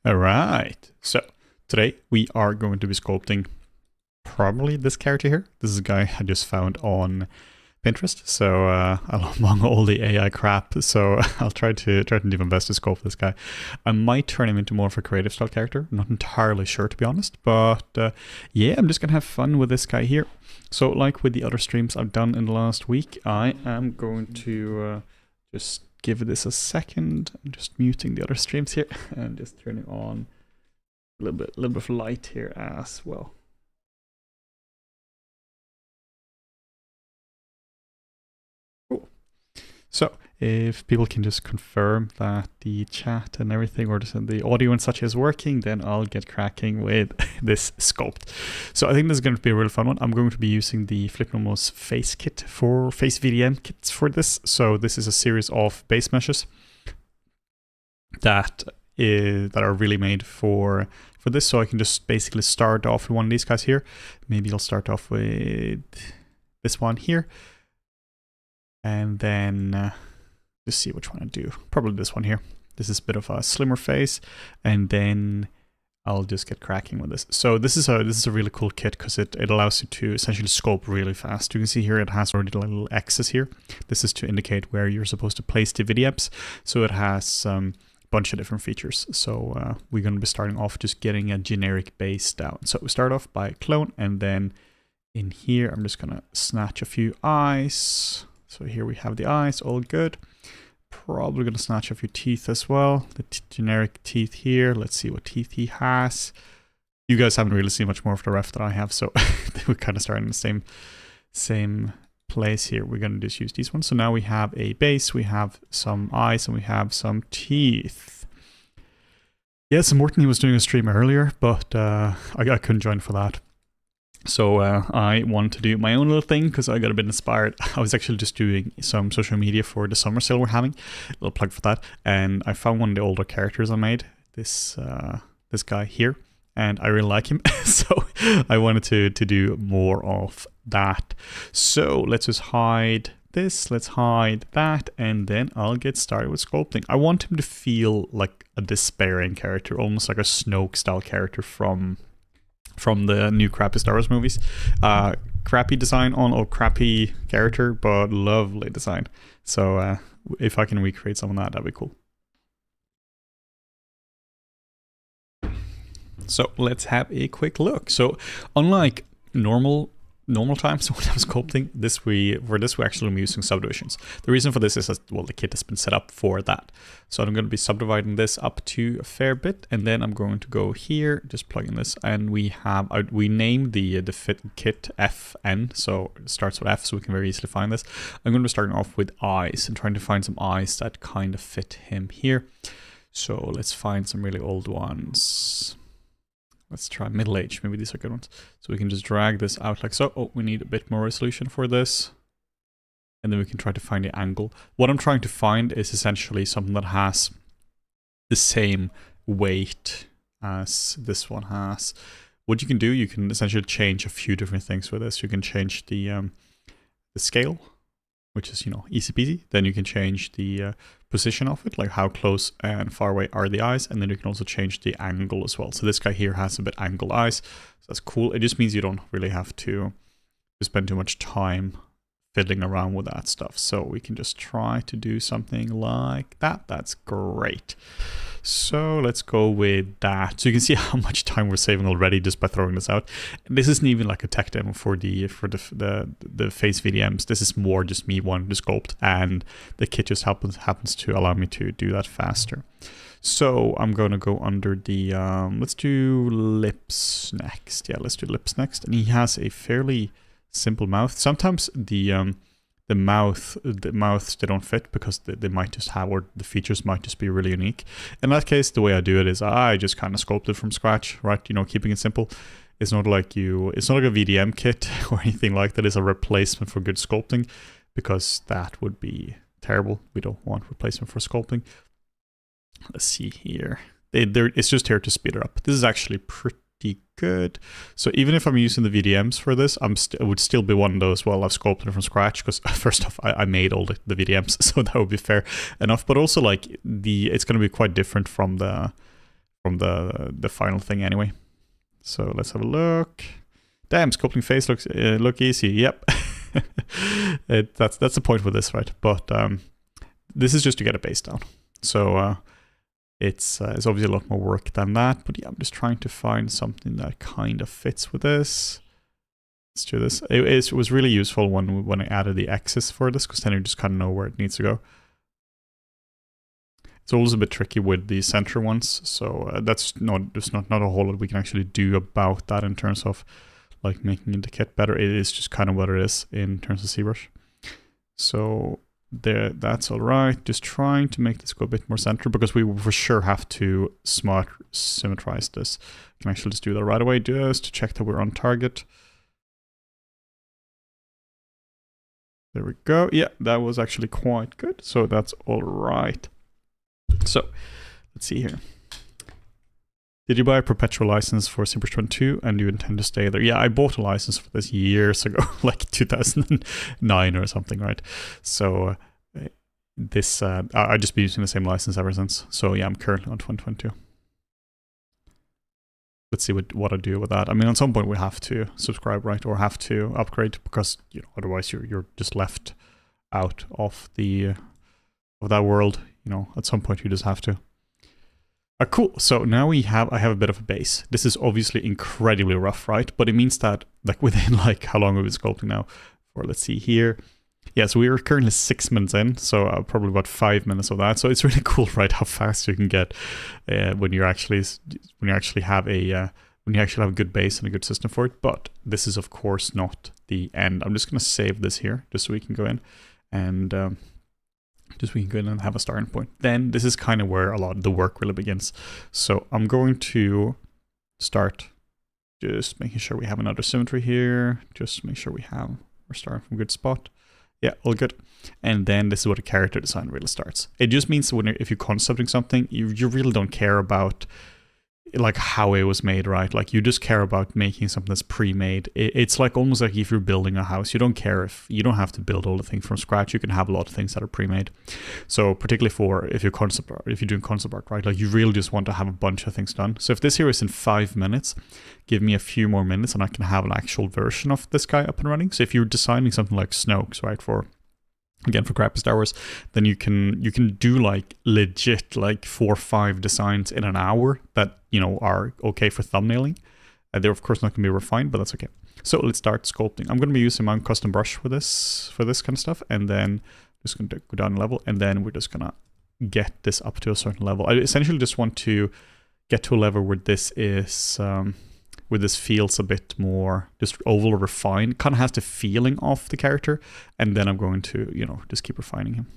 All right, so today we are going to be sculpting probably this character here. This is a guy I just found on Pinterest, so among all the AI crap, so I'll try to do my best to sculpt this guy. I might turn him into more of a creative style character. I'm not entirely sure, to be honest, but yeah, I'm just gonna have fun with this guy here. So like with the other streams I've done in the last week, I am going to just give this a second. I'm just muting the other streams here and just turning on a little bit of light here as well. Cool. So if people can just confirm that the chat and everything or the audio and such is working, then I'll get cracking with this sculpt. So I think this is going to be a really fun one. I'm going to be using the Flipnomos face kit for face VDM kits for this. So this is a series of base meshes that are really made for this. So I can just basically start off with one of these guys here. Maybe I'll start off with this one here. And then just see which one I do. Probably this one here. This is a bit of a slimmer face, and then I'll just get cracking with this. So this is a really cool kit because it allows you to essentially sculpt really fast. You can see here it has already little X's here. This is to indicate where you're supposed to place the VDMs. So it has a bunch of different features. So we're going to be starting off just getting a generic base down. So we start off by clone, and then in here I'm just gonna snatch a few eyes. So here we have the eyes, all good. Probably going to snatch a few teeth as well. The generic teeth here. Let's see what teeth he has. You guys haven't really seen much more of the ref that I have, so we're kind of starting in the same place here. We're going to just use these ones. So now we have a base, we have some eyes, and we have some teeth. Yeah, so Morton, he was doing a stream earlier, but I couldn't join for that. So I wanted to do my own little thing because I got a bit inspired. I was actually just doing some social media for the summer sale we're having. A little plug for that. And I found one of the older characters I made, this guy here. And I really like him. So I wanted to do more of that. So let's just hide this. Let's hide that. And then I'll get started with sculpting. I want him to feel like a despairing character, almost like a Snoke style character from the new crappy Star Wars movies. Crappy design or crappy character, but lovely design. So if I can recreate some of that, that'd be cool. So let's have a quick look. So unlike normal times when I'm sculpting, for this we're actually using subdivisions. The reason for this is that, well, the kit has been set up for that. So I'm going to be subdividing this up to a fair bit, and then I'm going to go here, just plug in this, and we named the fit kit FN, so it starts with F, so we can very easily find this. I'm going to be starting off with eyes and trying to find some eyes that kind of fit him here. So let's find some really old ones. Let's try middle age. Maybe these are good ones. So we can just drag this out like so. Oh, we need a bit more resolution for this. And then we can try to find the angle. What I'm trying to find is essentially something that has the same weight as this one has. What you can do, you can essentially change a few different things with this. You can change the scale, which is, easy peasy. Then you can change the position of it, like how close and far away are the eyes, and then you can also change the angle as well. So this guy here has a bit angled eyes, so that's cool. It just means you don't really have to spend too much time fiddling around with that stuff. So we can just try to do something like that. That's great. So let's go with that. So you can see how much time we're saving already just by throwing this out. This isn't even like a tech demo for the face VDMs. This is more just me wanting to sculpt, and the kit just happens to allow me to do that faster. So I'm going to go under the let's do lips next. Yeah, let's do lips next. And he has a fairly simple mouth. Sometimes the mouths, they don't fit because they might just have, or the features might just be really unique. In that case, the way I do it is I just kind of sculpted from scratch, right? Keeping it simple. It's not like it's not like a VDM kit or anything like that. It's a replacement for good sculpting, because that would be terrible. We don't want replacement for sculpting. Let's see here. It's just here to speed it up. This is actually pretty good. So even if I'm using the VDMs for this, it would still be one of those, well, I've sculpted it from scratch, because first off, I made all the VDMs, so that would be fair enough. But also, like, it's going to be quite different from the the final thing anyway. So let's have a look. Damn, sculpting face looks look easy. Yep. That's the point with this, right? But this is just to get a base down. So it's obviously a lot more work than that. But yeah, I'm just trying to find something that kind of fits with this. Let's do this. It was really useful when I added the axis for this, because then you just kind of know where it needs to go. It's always a bit tricky with the center ones, so there's not a whole lot we can actually do about that in terms of like making the kit better. It is just kind of what it is in terms of ZBrush. So there, that's all right. Just trying to make this go a bit more center, because we will for sure have to smart symmetrize this. I can actually just do that right away, just to check that we're on target. There we go. Yeah, that was actually quite good. So that's all right. So let's see here. Did you buy a perpetual license for ZBrush 22 and you intend to stay there? Yeah, I bought a license for this years ago, like 2009 or something, right? So this, I've just been using the same license ever since. So yeah, I'm currently on 2022. Let's see what I do with that. I mean, at some point we have to subscribe, right? Or have to upgrade, because you know, otherwise you're just left out of the of that world. You know, at some point you just have to. Cool. So now I have a bit of a base. This is obviously incredibly rough, right? But it means that like within like how long have we been sculpting now? For let's see here. Yeah, so we are currently 6 minutes in, so probably about 5 minutes of that. So it's really cool, right? How fast you can get when you actually have a good base and a good system for it. But this is of course not the end. I'm just going to save this here just so we can go in and have a starting point. Then this is kind of where a lot of the work really begins. So I'm going to start just making sure we have another symmetry here. Just make sure we're starting from a good spot. Yeah, all good. And then this is what a character design really starts. It just means if you're concepting something, you really don't care about like how it was made, right? Like you just care about making something that's pre-made. It's like almost like if you're building a house, you don't care if you don't have to build all the things from scratch. You can have a lot of things that are pre-made. So particularly for if you're doing concept art, right? Like you really just want to have a bunch of things done. So if this here is in 5 minutes, give me a few more minutes and I can have an actual version of this guy up and running. So if you're designing something like Snokes, right, for crappy Star Wars, then you can do like legit like 4 or 5 designs in an hour that, you know, are okay for thumbnailing. They're of course not going to be refined, but that's okay. So let's start sculpting. I'm going to be using my custom brush for this kind of stuff, and then just going to go down a level, and then we're just going to get this up to a certain level. I essentially just want to get to a level where this is where this feels a bit more just oval or refined, kind of has the feeling of the character, and then I'm going to, you know, just keep refining him.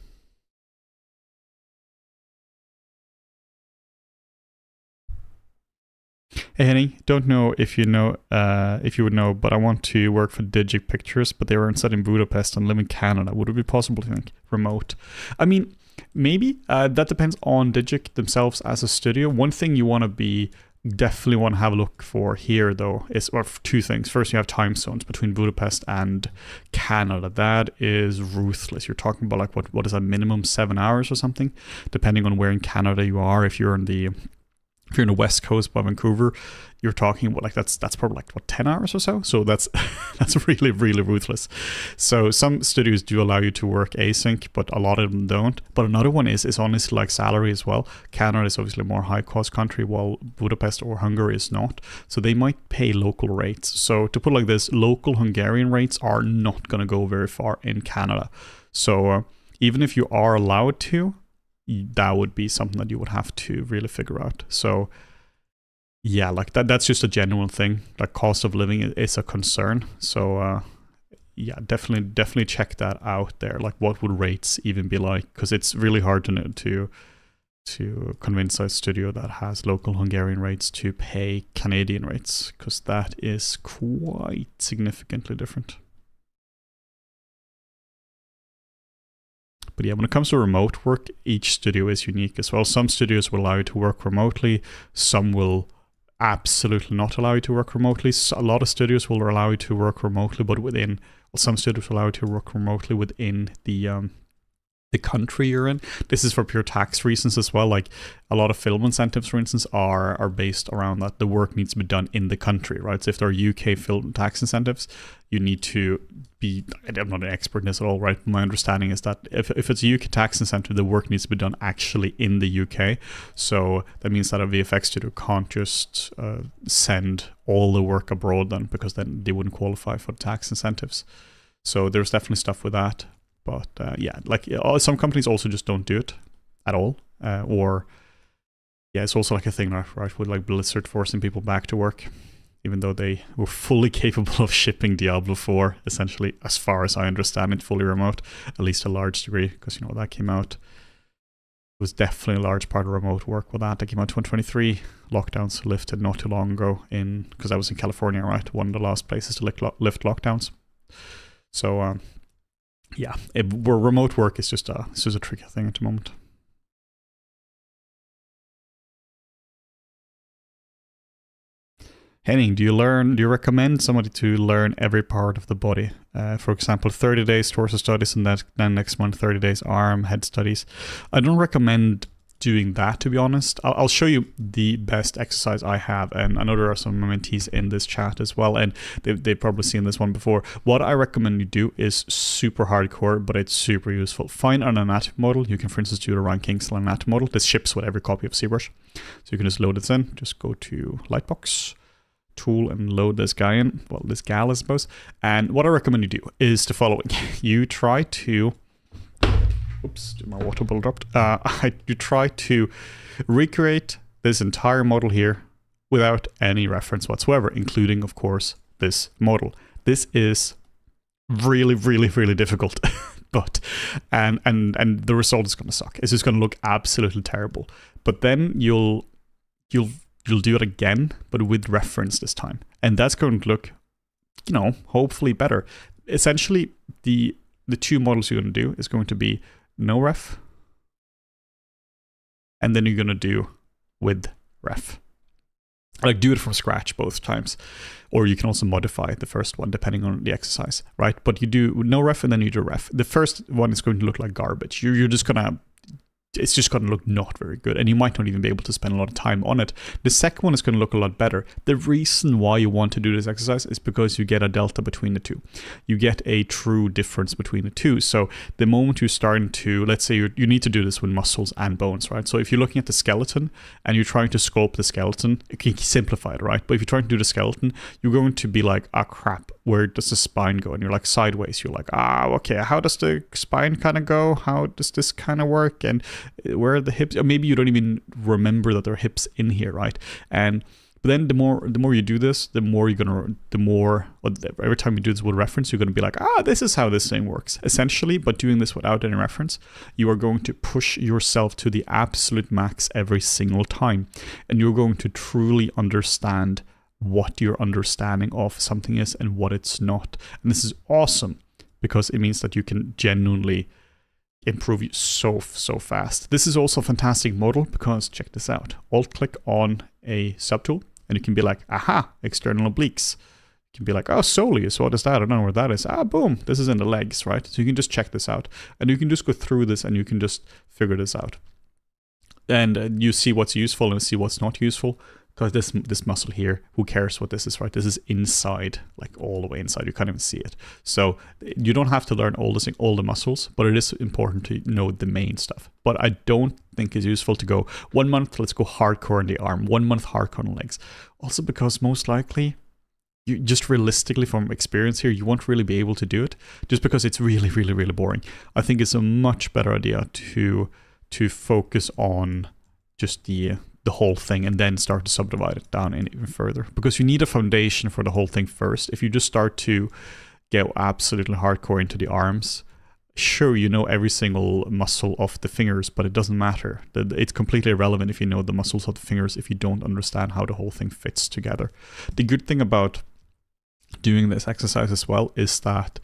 Hey Henny, don't know if you would know, but I want to work for Digic Pictures, but they were instead in Budapest and live in Canada. Would it be possible to think remote? I mean, maybe. That depends on Digic themselves as a studio. One thing you want to definitely want to have a look for here though is, or 2 things. First, you have time zones between Budapest and Canada. That is ruthless. You're talking about like what is a minimum 7 hours or something, depending on where in Canada you are. If you're in the West Coast by Vancouver, you're talking about like that's probably like what, 10 hours or so. So that's really, really ruthless. So some studios do allow you to work async, but a lot of them don't. But another one is honestly like salary as well. Canada is obviously a more high cost country, while Budapest or Hungary is not. So they might pay local rates. So to put it like this, local Hungarian rates are not going to go very far in Canada. So even if you are allowed to, that would be something that you would have to really figure out. So yeah, like that's just a genuine thing. Like cost of living is a concern. So yeah, definitely check that out there. Like what would rates even be like? Because it's really hard to convince a studio that has local Hungarian rates to pay Canadian rates, because that is quite significantly different. But yeah, when it comes to remote work, each studio is unique as well. Some studios will allow you to work remotely. Some will absolutely not allow you to work remotely. So a lot of studios will allow you to work remotely, but some studios will allow you to work remotely within the the country you're in. This is for pure tax reasons as well. Like a lot of film incentives, for instance, are based around that the work needs to be done in the country, right? So if there are UK film tax incentives, you need to be, I'm not an expert in this at all, right? My understanding is that if it's a UK tax incentive, the work needs to be done actually in the UK. So that means that a VFX studio can't just send all the work abroad then, because then they wouldn't qualify for the tax incentives. So there's definitely stuff with that. But yeah, like some companies also just don't do it at all. Or yeah, it's also like a thing, right? With like Blizzard forcing people back to work, even though they were fully capable of shipping Diablo 4, essentially, as far as I understand it, fully remote, at least a large degree, because that came out. It was definitely a large part of remote work with that. That came out 2023. Lockdowns lifted not too long ago because I was in California, right? One of the last places to lift lockdowns. So yeah, where remote work is just a tricky thing at the moment. Henning, do you recommend somebody to learn every part of the body? For example, 30 days torso studies and then next month 30 days arm, head studies. I don't recommend doing that, to be honest. I'll show you the best exercise I have, and I know there are some mentees in this chat as well, and they've probably seen this one before. What I recommend you do is super hardcore, but it's super useful. Find an anatomy model. You can, for instance, do the Ryan Kingston anatomy model. This ships with every copy of ZBrush, so you can just load this in. Just go to Lightbox, Tool, and load this guy in. Well, this gal, I suppose. And what I recommend you do is the following. You try to... Oops, my water bottle dropped. You try to recreate this entire model here without any reference whatsoever, including, of course, this model. This is really, really, really difficult, but and the result is going to suck. It's just going to look absolutely terrible. But then you'll do it again, but with reference this time, and that's going to look, hopefully better. Essentially, the two models you're going to do is going to be no ref, and then you're going to do with ref. Like, do it from scratch both times, or you can also modify the first one depending on the exercise, right? But you do no ref and then you do ref. The first one is going to look like garbage. You're just gonna, it's just going to look not very good, and you might not even be able to spend a lot of time on it. The second one is going to look a lot better. The reason why you want to do this exercise is because you get a delta between the two. You get a true difference between the two. So the moment you're starting to, let's say you need to do this with muscles and bones, right? So if you're looking at the skeleton and you're trying to sculpt the skeleton, you can simplify it, right? But if you're trying to do the skeleton, you're going to be like, ah, crap, where does the spine go? And you're like sideways. You're like, okay, how does the spine kind of go? How does this kind of work? And where are the hips? Or maybe you don't even remember that there are hips in here, right? But then the more you do this, every time you do this with reference, you're going to be like, this is how this thing works. Essentially, but doing this without any reference, you are going to push yourself to the absolute max every single time. And you're going to truly understand what your understanding of something is and what it's not. And this is awesome because it means that you can genuinely improve you so fast. This is also a fantastic model because check this out. Alt click on a subtool and you can be like, aha, external obliques. You can be like, oh, soleus, what is that? I don't know where that is. Boom, this is in the legs, right? So you can just check this out and you can just go through this and you can just figure this out. And you see what's useful and see what's not useful. Because this muscle here, who cares what this is, right? This is inside, like all the way inside. You can't even see it. So you don't have to learn all the muscles, but it is important to know the main stuff. But I don't think it's useful to go 1 month, let's go hardcore on the arm, 1 month hardcore on the legs. Also because most likely, you just realistically from experience here, you won't really be able to do it just because it's really, really, really boring. I think it's a much better idea to focus on just the whole thing and then start to subdivide it down even further, because you need a foundation for the whole thing first. If you just start to go absolutely hardcore into the arms, sure, you know every single muscle of the fingers, but it doesn't matter. It's completely irrelevant if you know the muscles of the fingers if you don't understand how the whole thing fits together. The good thing about doing this exercise as well is that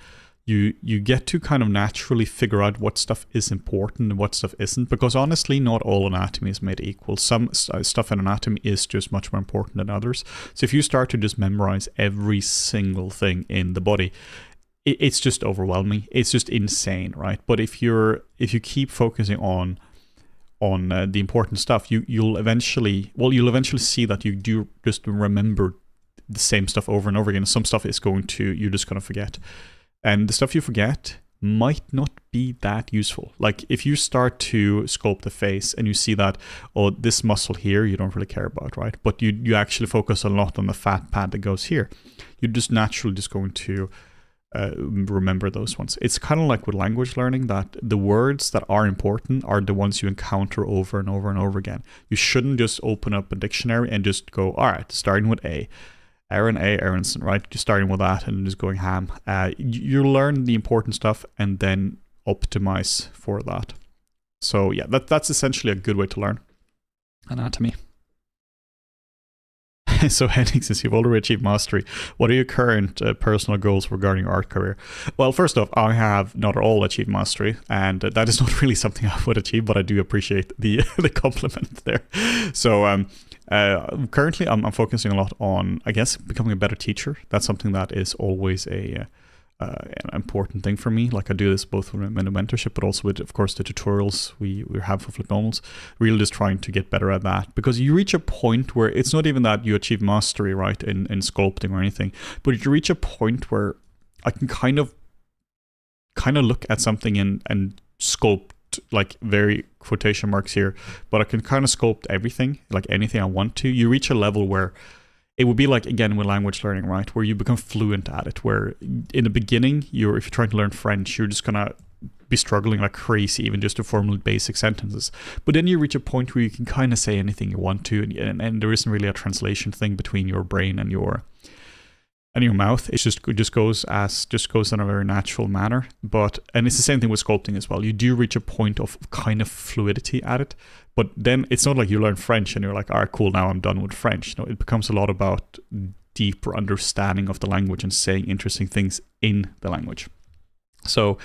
you get to kind of naturally figure out what stuff is important and what stuff isn't, because honestly, not all anatomy is made equal. Some stuff in anatomy is just much more important than others. So if you start to just memorize every single thing in the body, it's just overwhelming. It's just insane, right? But if you keep focusing on the important stuff, you'll eventually see that you do just remember the same stuff over and over again. Some stuff is you're just going to forget, and the stuff you forget might not be that useful. Like if you start to sculpt the face and you see that, oh, this muscle here you don't really care about, right? But you actually focus a lot on the fat pad that goes here. You're just naturally just going to remember those ones. It's kind of like with language learning, that the words that are important are the ones you encounter over and over and over again. You shouldn't just open up a dictionary and just go, all right, starting with A. Aaron A. Aronson, right? Just starting with that and just going ham. You learn the important stuff and then optimize for that. So yeah, that's essentially a good way to learn anatomy. So Henning says, you've already achieved mastery. What are your current personal goals regarding your art career? Well, first off, I have not at all achieved mastery, and that is not really something I would achieve, but I do appreciate the compliment there. So currently I'm focusing a lot on, I guess, becoming a better teacher. That's something that is always an important thing for me. Like I do this both in the mentorship, but also with, of course, the tutorials we have for Flip Normals. Really just trying to get better at that, because you reach a point where it's not even that you achieve mastery, right, in sculpting or anything, but you reach a point where I can kind of look at something and sculpt, like very quotation marks here, but I can kind of sculpt everything, like anything I want to. You reach a level where it would be like, again, with language learning, right, where you become fluent at it, where in the beginning, if you're trying to learn French, you're just going to be struggling like crazy, even just to formulate basic sentences. But then you reach a point where you can kind of say anything you want to, and there isn't really a translation thing between your brain and your mouth. It just goes in a very natural manner. And it's the same thing with sculpting as well. You do reach a point of kind of fluidity at it, but then it's not like you learn French and you're like, all right, cool, now I'm done with French. No, it becomes a lot about deeper understanding of the language and saying interesting things in the language. So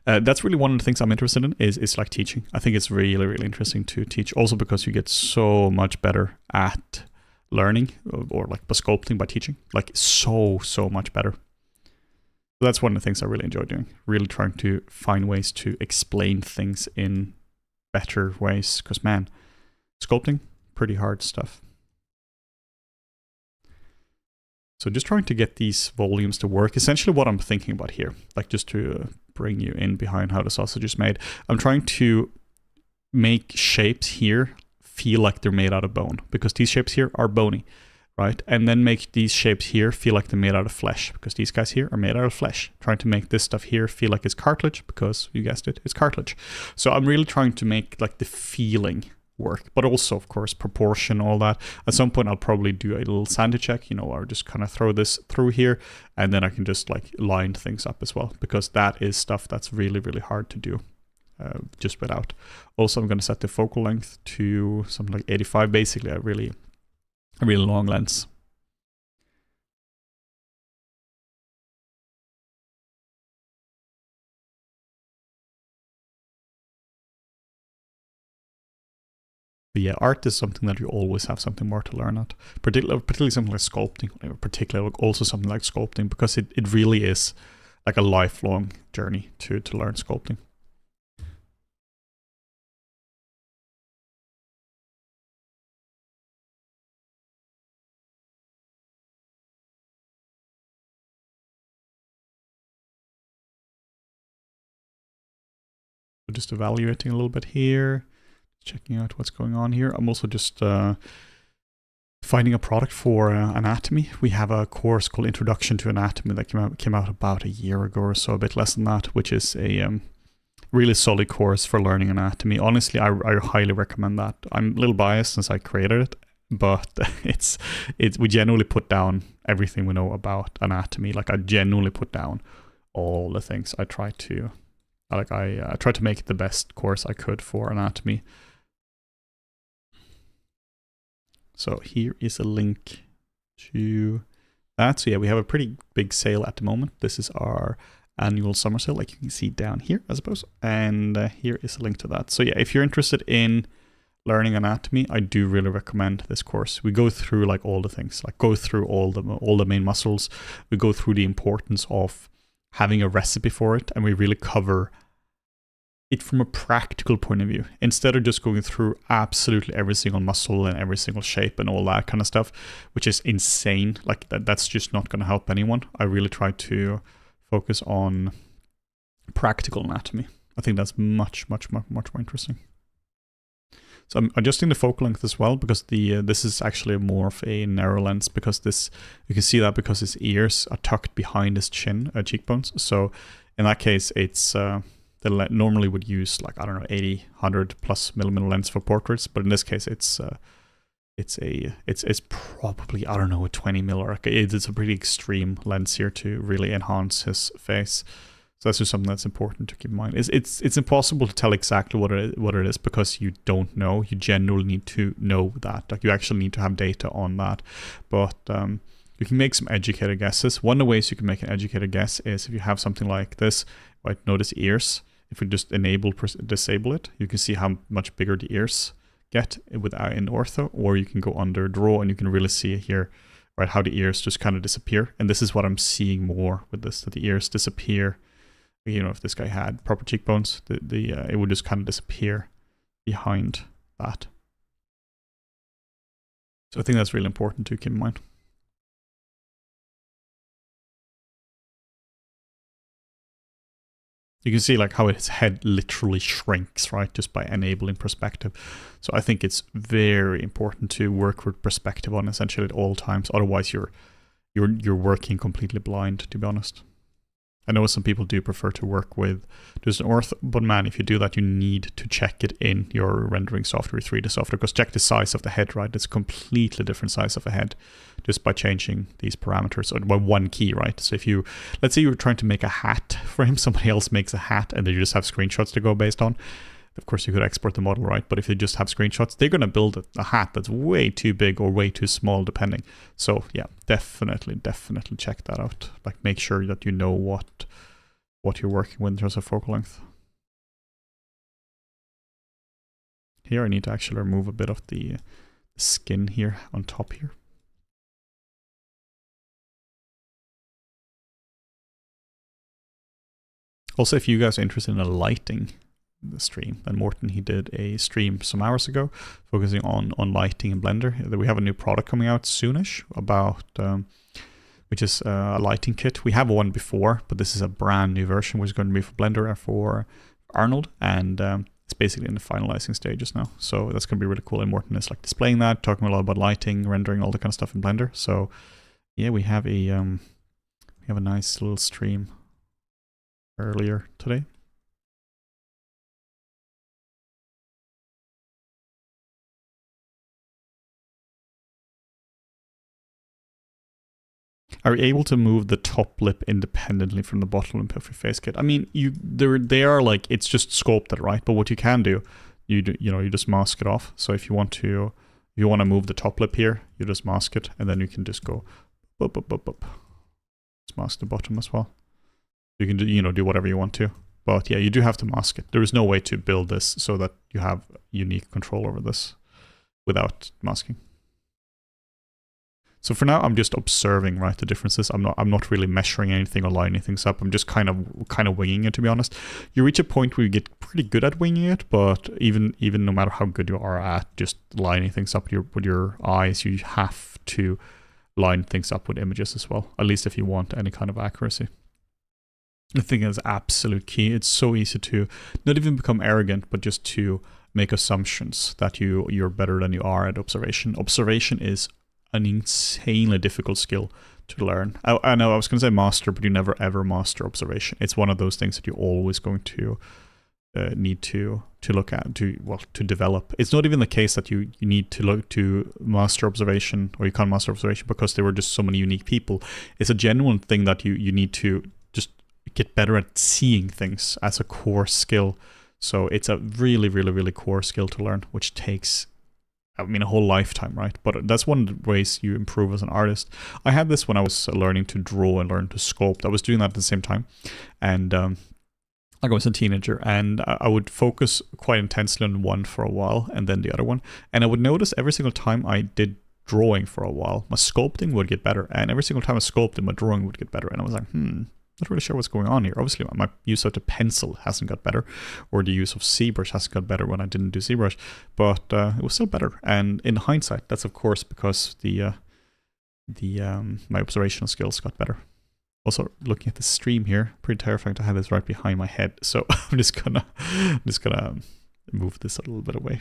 that's really one of the things I'm interested in is like teaching. I think it's really, really interesting to teach, also because you get so much better at learning, or like by sculpting, by teaching, like so much better. So that's one of the things I really enjoy doing, really trying to find ways to explain things in better ways, because man, sculpting, pretty hard stuff. So just trying to get these volumes to work. Essentially what I'm thinking about here, like just to bring you in behind how the sausage is made, I'm trying to make shapes here feel like they're made out of bone, because these shapes here are bony, right? And then make these shapes here feel like they're made out of flesh, because these guys here are made out of flesh. Trying to make this stuff here feel like it's cartilage, because you guessed it, it's cartilage. So I'm really trying to make like the feeling work, but also, of course, proportion, all that. At some point, I'll probably do a little sanity check, or just kind of throw this through here, and then I can just like line things up as well, because that is stuff that's really, really hard to do. Just without. Also, I'm going to set the focal length to something like 85, basically a really long lens. But yeah, art is something that you always have something more to learn at, particularly something like sculpting, particularly also something like sculpting, because it really is like a lifelong journey to learn sculpting. Just evaluating a little bit here, checking out what's going on here. I'm also just finding a product for anatomy. We have a course called Introduction to Anatomy that came out about a year ago or so, a bit less than that, which is a really solid course for learning anatomy. Honestly, I highly recommend that. I'm a little biased since I created it, but we genuinely put down everything we know about anatomy. Like I genuinely put down all the things. I try to make it the best course I could for anatomy. So here is a link to that. So yeah, we have a pretty big sale at the moment. This is our annual summer sale, like you can see down here, I suppose. And here is a link to that. So yeah, if you're interested in learning anatomy, I do really recommend this course. We go through like all the things, like go through all the main muscles. We go through the importance of having a recipe for it, and we really cover it from a practical point of view, instead of just going through absolutely every single muscle and every single shape and all that kind of stuff, which is insane. Like that's just not going to help anyone. I really try to focus on practical anatomy. I think that's much more interesting. So I'm adjusting the focal length as well, because this is actually more of a narrow lens, because this, you can see that because his ears are tucked behind his cheekbones. So in that case, it's normally would use like, I don't know, 80, 100 plus millimeter lens for portraits, but in this case it's probably, I don't know, a 20 mil, or it's a pretty extreme lens here to really enhance his face. So that's just something that's important to keep in mind. It's impossible to tell exactly what it is, because you don't know. You generally need to know that. Like, you actually need to have data on that. But you can make some educated guesses. One of the ways you can make an educated guess is if you have something like this, right? Notice ears. If we just disable it, you can see how much bigger the ears get in ortho, or you can go under draw and you can really see here, right, how the ears just kind of disappear. And this is what I'm seeing more with this, that the ears disappear. You know, if this guy had proper cheekbones, it would just kind of disappear behind that. So I think that's really important to keep in mind. You can see like how his head literally shrinks, right, just by enabling perspective. So I think it's very important to work with perspective on essentially at all times. Otherwise, you're working completely blind, to be honest. I know some people do prefer to work with just an ortho, but man, if you do that, you need to check it in your rendering software, 3D software, because check the size of the head, right? It's a completely different size of a head just by changing these parameters, or by one key, right? So if you, let's say you were trying to make a hat for him, somebody else makes a hat, and then you just have screenshots to go based on. Of course, you could export the model, right? But if you just have screenshots, they're going to build a hat that's way too big or way too small, depending. So yeah, definitely check that out. Like, make sure that you know what you're working with in terms of focal length. Here, I need to actually remove a bit of the skin here on top here. Also, if you guys are interested in the lighting, the stream, and Morten, he did a stream some hours ago focusing on lighting in Blender. We have a new product coming out soonish about which is a lighting kit. We have one before, but this is a brand new version which is going to be for Blender and for Arnold, and it's basically in the finalizing stages now. So that's going to be really cool, and Morten is like displaying that, talking a lot about lighting, rendering, all the kind of stuff in Blender. So yeah, we have a nice little stream earlier today. Are you able to move the top lip independently from the bottom lip of your face kit? I mean, they are like, it's just sculpted, right? But what you can do, you just mask it off. So if you want to move the top lip here, you just mask it, and then you can just go up. Just mask the bottom as well. You can do whatever you want to. But yeah, you do have to mask it. There is no way to build this so that you have unique control over this without masking. So for now, I'm just observing, right, the differences. I'm not really measuring anything or lining things up. I'm just kind of winging it, to be honest. You reach a point where you get pretty good at winging it, but even no matter how good you are at just lining things up with your eyes, you have to line things up with images as well, at least if you want any kind of accuracy. I think that's absolute key. It's so easy to not even become arrogant, but just to make assumptions that you're better than you are at observation. Observation is an insanely difficult skill to learn. I know I was going to say master, but you never ever master observation. It's one of those things that you're always going to need to look at, to develop. It's not even the case that you need to look to master observation, or you can't master observation because there were just so many unique people. It's a genuine thing that you need to just get better at seeing things as a core skill. So it's a really core skill to learn, which takes, I mean, a whole lifetime, right? But that's one of the ways you improve as an artist. I had this when I was learning to draw and learn to sculpt. I was doing that at the same time. And like I was a teenager, and I would focus quite intensely on one for a while and then the other one. And I would notice every single time I did drawing for a while, my sculpting would get better. And every single time I sculpted, my drawing would get better. And I was like, not really sure what's going on here. Obviously, my use of the pencil hasn't got better, or the use of ZBrush hasn't got better when I didn't do ZBrush, but it was still better. And in hindsight, that's of course because my observational skills got better. Also, looking at the stream here, pretty terrifying to have this right behind my head. So I'm just gonna move this a little bit away.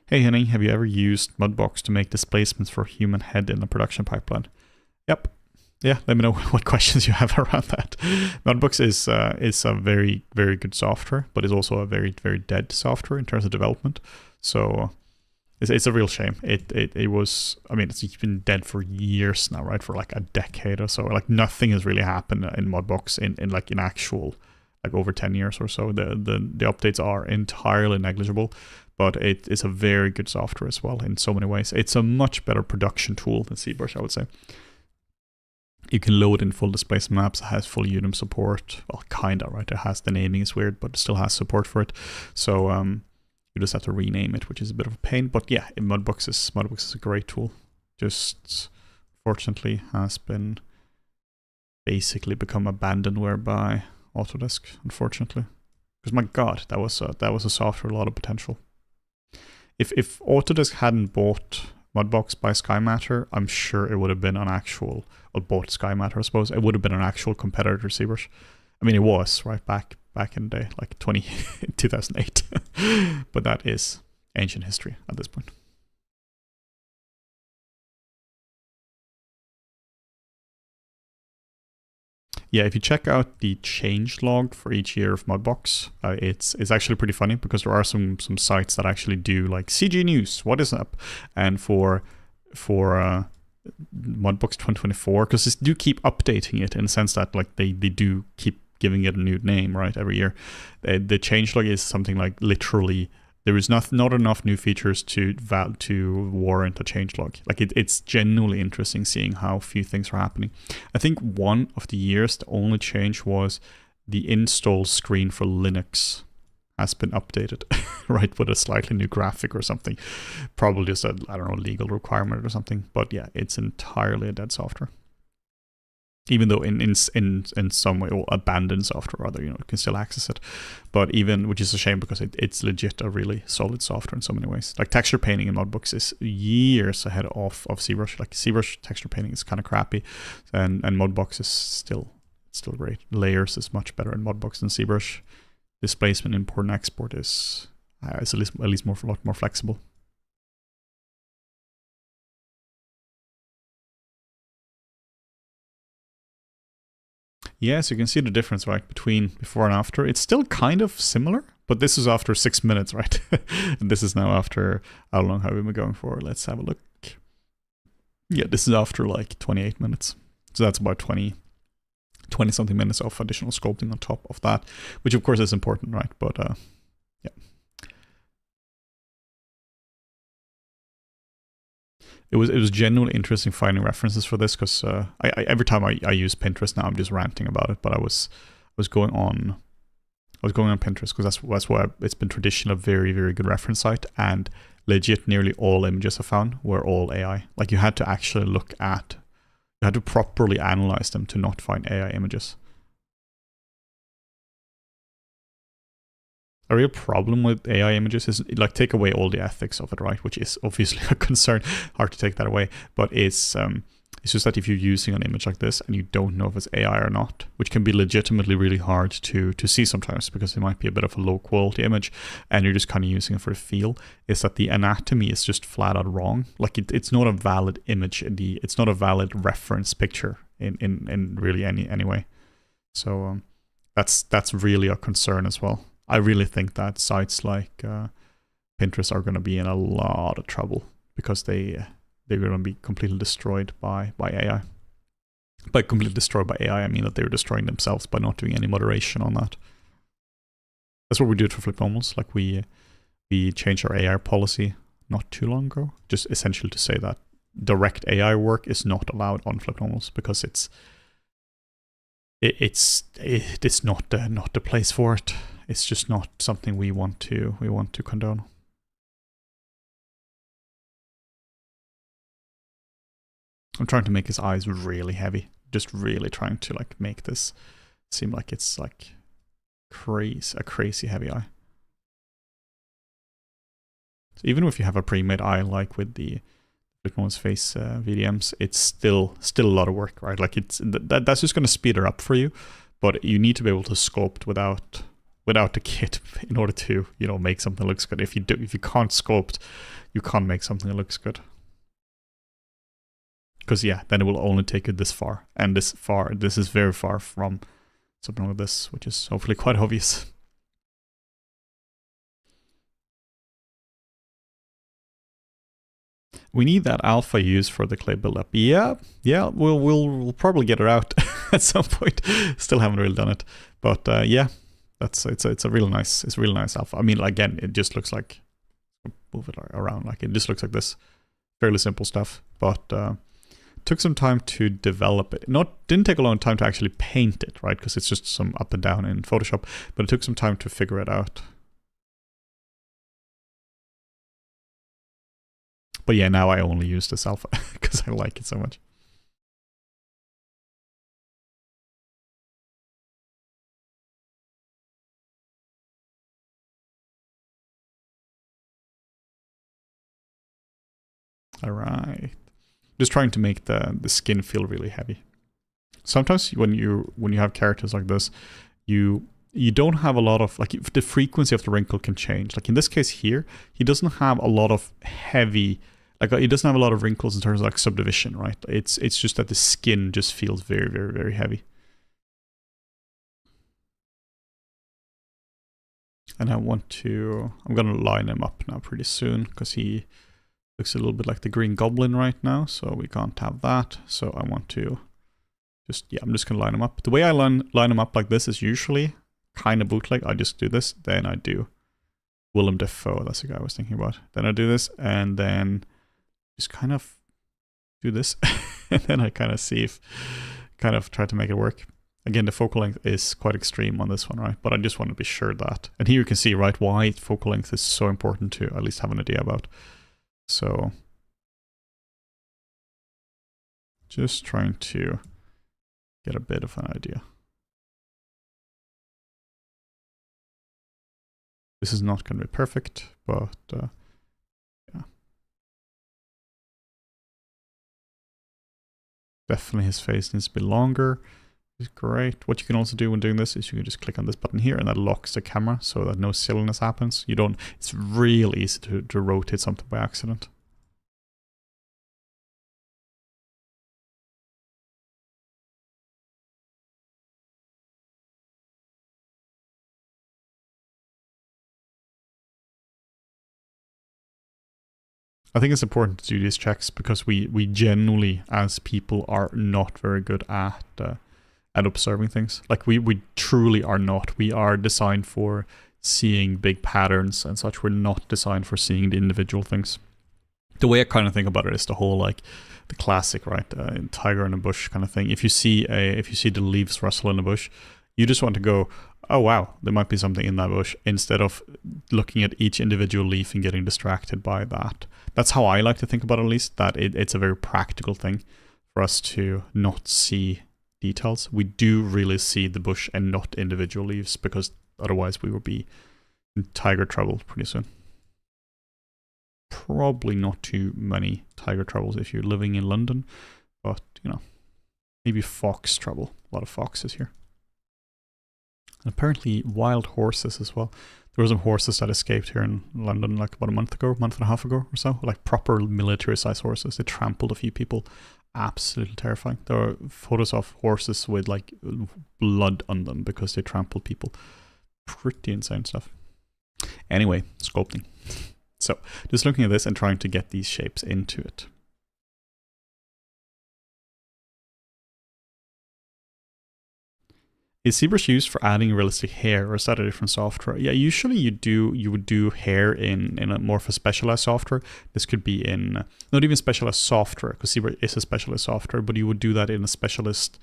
Hey honey, have you ever used Mudbox to make displacements for a human head in a production pipeline? Yep. Yeah, let me know what questions you have around that. Mudbox is a very, very good software, but it's also a very, very dead software in terms of development. So it's a real shame. It was, I mean, it's been dead for years now, right? For like a decade or so. Like nothing has really happened in Mudbox in actual, like over 10 years or so. The updates are entirely negligible, but it's a very good software as well in so many ways. It's a much better production tool than ZBrush, I would say. You can load in full displacement maps. It has full UNIM support. Well, kinda, right? It has, the naming is weird, but it still has support for it. So you just have to rename it, which is a bit of a pain. But yeah, Mudbox is a great tool. Just fortunately has been basically become abandonware by Autodesk, unfortunately. Because my God, that was a software with a lot of potential. If Autodesk hadn't bought Mudbox by SkyMatter, I'm sure it would have been an actual, or bought SkyMatter, I suppose. It would have been an actual competitor to ZBrush. I mean, it was, right, back in the day, like 2008. But that is ancient history at this point. Yeah, if you check out the change log for each year of Mudbox, it's actually pretty funny because there are some sites that actually do like CG News, what is up? And for Mudbox 2024, because they do keep updating it in the sense that like they do keep giving it a new name, right, every year. The changelog is something like literally there is not enough new features to warrant a changelog. Like it's genuinely interesting seeing how few things are happening. I think one of the years the only change was the install screen for Linux has been updated, right, with a slightly new graphic or something. Probably just a, I don't know, legal requirement or something. But yeah, it's entirely a dead software. Even though in some way, or abandoned software rather, you can still access it. But even, which is a shame because it's legit a really solid software in so many ways. Like texture painting in Mudbox is years ahead of ZBrush. Like ZBrush texture painting is kind of crappy, and Mudbox is still great. Layers is much better in Mudbox than ZBrush. Displacement, import and export is at least a lot more flexible. Yes, you can see the difference, right, between before and after. It's still kind of similar, but this is after 6 minutes, right? And this is now after, how long have we been going for? Let's have a look. Yeah, this is after like 28 minutes. So that's about 20 something minutes of additional sculpting on top of that, which of course is important, right? But yeah. It was genuinely interesting finding references for this because every time I use Pinterest now, I'm just ranting about it. But I was going on Pinterest because that's where it's been traditionally a very, very good reference site, and legit nearly all images I found were all AI. Like you had to actually you had to properly analyze them to not find AI images. A real problem with AI images is like take away all the ethics of it, right? Which is obviously a concern. Hard to take that away, but it's just that if you're using an image like this and you don't know if it's AI or not, which can be legitimately really hard to see sometimes because it might be a bit of a low quality image and you're just kind of using it for the feel, is that the anatomy is just flat out wrong. Like it's not a valid image it's not a valid reference picture in really any way. So that's really a concern as well. I really think that sites like Pinterest are going to be in a lot of trouble because they're going to be completely destroyed by AI. By completely destroyed by AI, I mean that they're destroying themselves by not doing any moderation on that. That's what we did for Flip Normals. Like we changed our AI policy not too long ago, just essentially to say that direct AI work is not allowed on Flip Normals because it's not the place for it. It's just not something we want to condone. I'm trying to make his eyes really heavy. Just really trying to like make this seem like it's like a crazy heavy eye. So even if you have a pre-made eye like with the Flickmo's face VDMs, it's still a lot of work, right? Like that's just going to speed it up for you, but you need to be able to sculpt without the kit in order to, you know, make something that looks good. If you can't sculpt, you can't make something that looks good. Because yeah, then it will only take you this far, and this is very far from something like this, which is hopefully quite obvious. We need that alpha used for the clay buildup. Yeah, we'll probably get it out at some point. Still haven't really done it, but yeah, it's a really nice alpha. I mean, again, it just looks like, move it around, like it just looks like this. Fairly simple stuff, but took some time to develop it. Didn't take a long time to actually paint it, right? Because it's just some up and down in Photoshop, but it took some time to figure it out. But yeah, now I only use this alpha because I like it so much. All right. Just trying to make the skin feel really heavy. Sometimes when you have characters like this, you don't have a lot of, like, the frequency of the wrinkle can change. Like in this case here, he doesn't have a lot of heavy, like he doesn't have a lot of wrinkles in terms of like subdivision, right? It's just that the skin just feels very, very, very heavy. And I'm gonna line him up now pretty soon because he looks a little bit like the Green Goblin right now, so we can't have that. So I want to I'm just gonna line him up. The way I line him up like this is usually kind of bootleg. I just do this, then I do Willem Dafoe, that's the guy I was thinking about. Then I do this, and then just kind of do this, and then I kind of try to make it work. Again, the focal length is quite extreme on this one, right? But I just want to be sure that, and here you can see, right, why focal length is so important to at least have an idea about. So just trying to get a bit of an idea. This is not going to be perfect, but yeah. Definitely his face needs to be longer. It's great. What you can also do when doing this is you can just click on this button here and that locks the camera so that no silliness happens. It's real easy to rotate something by accident. I think it's important to do these checks because we generally, as people, are not very good at observing things. Like we truly are not. We are designed for seeing big patterns and such. We're not designed for seeing the individual things. The way I kind of think about it is the whole, like, the classic, right, tiger in a bush kind of thing. If you see the leaves rustle in a bush, you just want to go, oh wow, there might be something in that bush, instead of looking at each individual leaf and getting distracted by that. That's how I like to think about it, at least, that it's a very practical thing for us to not see details. We do really see the bush and not individual leaves, because otherwise we will be in tiger trouble pretty soon. Probably not too many tiger troubles if you're living in London, but you know, maybe fox trouble. A lot of foxes here. And apparently wild horses as well. There were some horses that escaped here in London like about a month and a half ago or so. Like proper military-sized horses. They trampled a few people. Absolutely terrifying. There are photos of horses with like blood on them because they trampled people. Pretty insane stuff. Anyway, sculpting. So just looking at this and trying to get these shapes into it. Is ZBrush used for adding realistic hair, or is that a different software? Yeah, usually you would do hair in a more of a specialized software. This could be in not even specialized software, because ZBrush is a specialized software, but you would do that in a specialist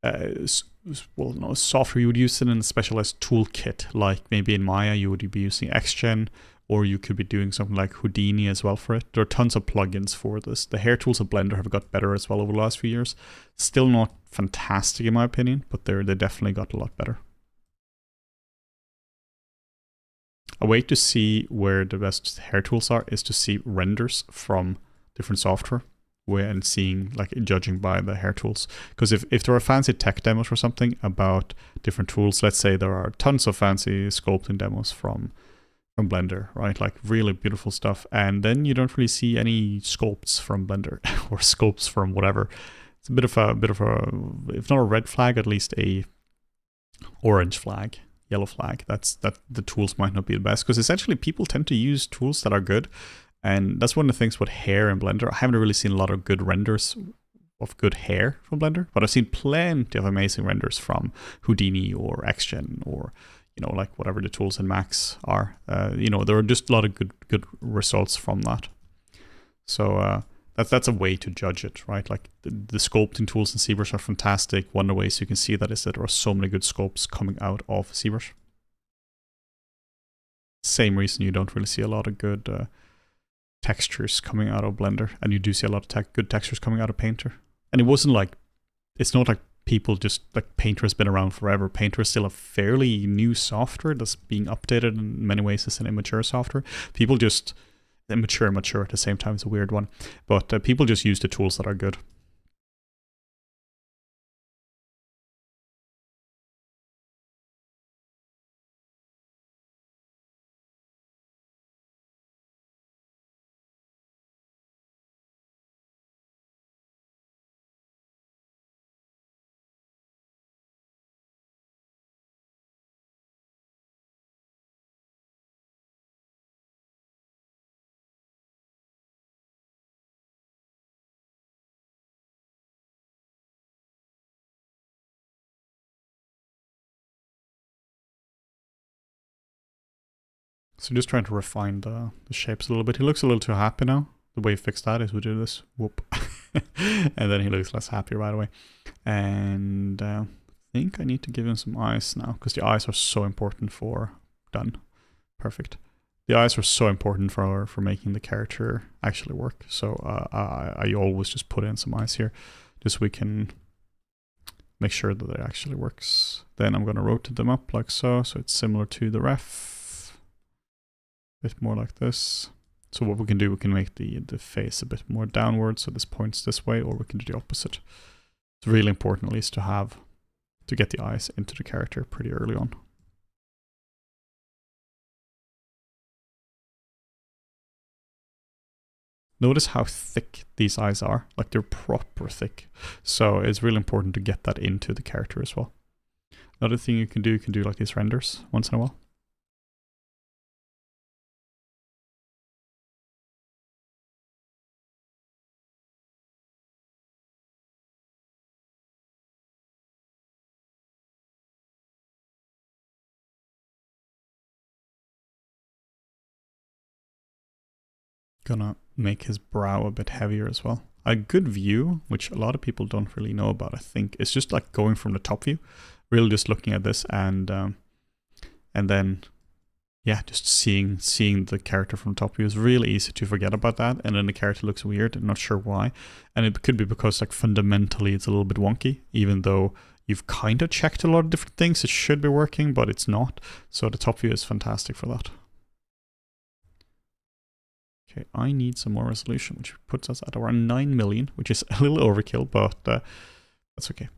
software. You would use it in a specialized toolkit, like maybe in Maya you would be using XGen, or you could be doing something like Houdini as well for it. There are tons of plugins for this. The hair tools of Blender have got better as well over the last few years. Still not fantastic in my opinion, but they definitely got a lot better. A way to see where the best hair tools are is to see renders from different software and seeing, like, judging by the hair tools. Because if there are fancy tech demos or something about different tools, let's say there are tons of fancy sculpting demos from Blender, right? Like really beautiful stuff. And then you don't really see any sculpts from Blender or sculpts from whatever. It's a bit of a, if not a red flag, at least a orange flag, yellow flag. That the tools might not be the best, because essentially people tend to use tools that are good. And that's one of the things with hair in Blender. I haven't really seen a lot of good renders of good hair from Blender, but I've seen plenty of amazing renders from Houdini or XGen or, you know, like whatever the tools in Max are. You know, there are just a lot of good results from that. So that's a way to judge it, right? Like the sculpting tools in ZBrush are fantastic. One of the ways you can see that is that there are so many good sculpts coming out of ZBrush. Same reason you don't really see a lot of good textures coming out of Blender, and you do see a lot of good textures coming out of Painter. And it wasn't like, it's not like people just, like, Painter has been around forever. Painter is still a fairly new software that's being updated in many ways. It's an immature software. People just, immature and mature at the same time is a weird one, but people just use the tools that are good. So just trying to refine the shapes a little bit. He looks a little too happy now. The way he fixed that is we do this, whoop. And then he looks less happy right away. And I think I need to give him some eyes now, because the eyes are so important for, done, perfect. The eyes are so important for making the character actually work. So I always just put in some eyes here, just so we can make sure that it actually works. Then I'm going to rotate them up like so, so it's similar to the ref. Bit more like this. So what we can do, we can make the face a bit more downward, so this points this way, or we can do the opposite. It's really important, at least, to get the eyes into the character pretty early on. Notice how thick these eyes are, like they're proper thick. So it's really important to get that into the character as well. Another thing you can do like these renders once in a while. Gonna make his brow a bit heavier as well. A good view, which a lot of people don't really know about, I think, is just like going from the top view, really just looking at this and then, yeah, just seeing the character from top view is really easy to forget about that, and then the character looks weird. I'm not sure why, and it could be because, like, fundamentally it's a little bit wonky, even though you've kind of checked a lot of different things. It should be working, but it's not. So the top view is fantastic for that. Okay, I need some more resolution, which puts us at around 9 million, which is a little overkill, but that's okay.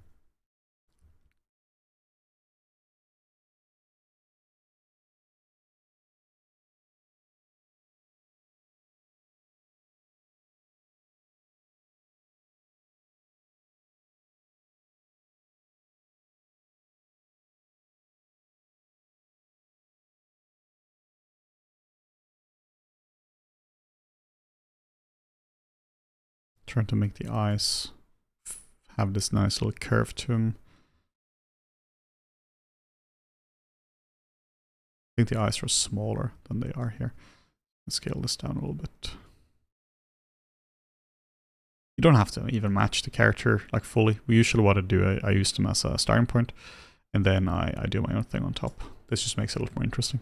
Trying to make the eyes have this nice little curve to them. I think the eyes are smaller than they are here. Let's scale this down a little bit. You don't have to even match the character like fully. We usually what I do, I use them as a starting point, and then I do my own thing on top. This just makes it a little more interesting.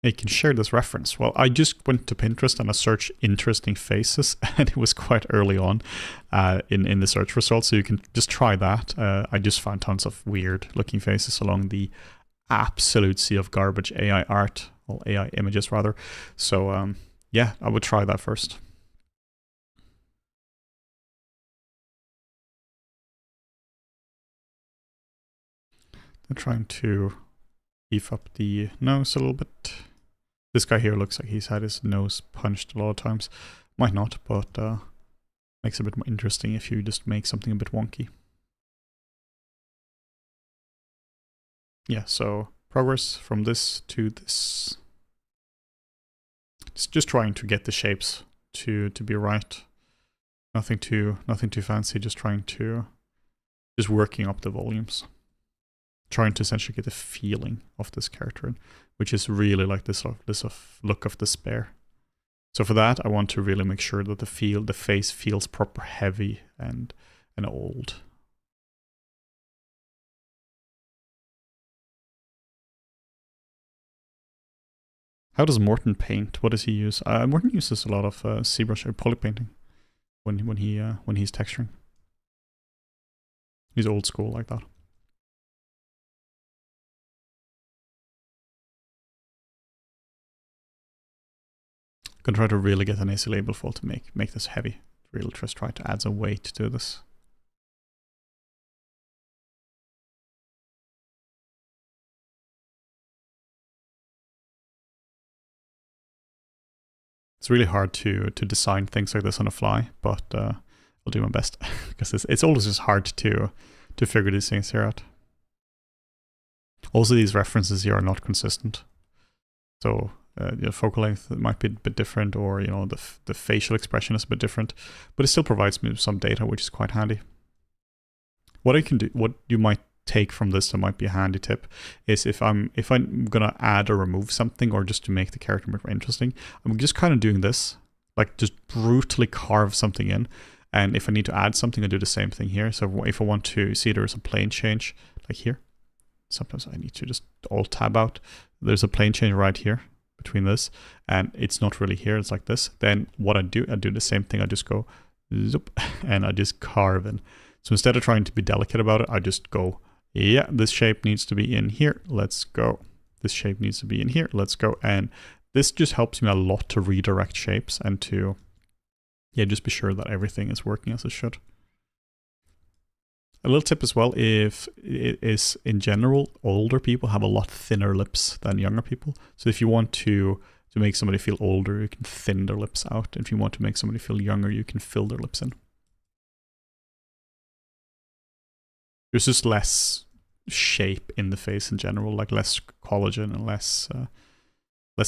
you can share this reference. Well, I just went to Pinterest and I searched interesting faces, and it was quite early on in the search results, so you can just try that. I just found tons of weird looking faces along the absolute sea of garbage AI art, or AI images rather. So yeah, I would try that first. I'm trying to beef up the nose a little bit. This guy here looks like he's had his nose punched a lot of times. Might not, but makes it a bit more interesting if you just make something a bit wonky. Yeah, so progress from this to this. It's just trying to get the shapes to be right. Nothing too fancy, just working up the volumes. Trying to essentially get the feeling of this character, which is really like this look of despair. So for that, I want to really make sure that the face feels proper heavy and old. How does Morten paint? What does he use? Morten uses a lot of ZBrush or poly painting when he's texturing. He's old school like that. I'm gonna try to really get an AC label full to make this heavy. Really just try to add some weight to this. It's really hard to design things like this on the fly, but I'll do my best because it's always just hard to figure these things here out. Also, these references here are not consistent, so the focal length might be a bit different, or the facial expression is a bit different, but it still provides me with some data, which is quite handy. What I can do, what you might take from this that might be a handy tip, is if I'm gonna add or remove something, or just to make the character more interesting, I'm just kind of doing this, like just brutally carve something in. And if I need to add something, I do the same thing here. So if I want to see there's a plane change, like here, sometimes I need to just alt tab out. There's a plane change right here between this, and it's not really here, it's like this. Then what I do the same thing. I just go zoop, and I just carve in. So instead of trying to be delicate about it, I just go, yeah, this shape needs to be in here, let's go. This shape needs to be in here, let's go. And this just helps me a lot to redirect shapes and to, yeah, just be sure that everything is working as it should. A little tip as well, if it is in general, older people have a lot thinner lips than younger people. So if you want to make somebody feel older, you can thin their lips out. If you want to make somebody feel younger, you can fill their lips in. There's just less shape in the face in general, like less collagen and less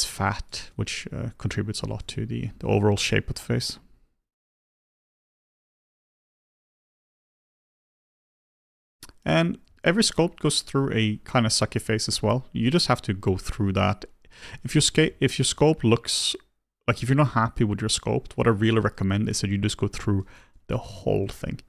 fat, which contributes a lot to the overall shape of the face. And every sculpt goes through a kind of sucky phase as well. You just have to go through that. If your sculpt looks like, if you're not happy with your sculpt, what I really recommend is that you just go through the whole thing.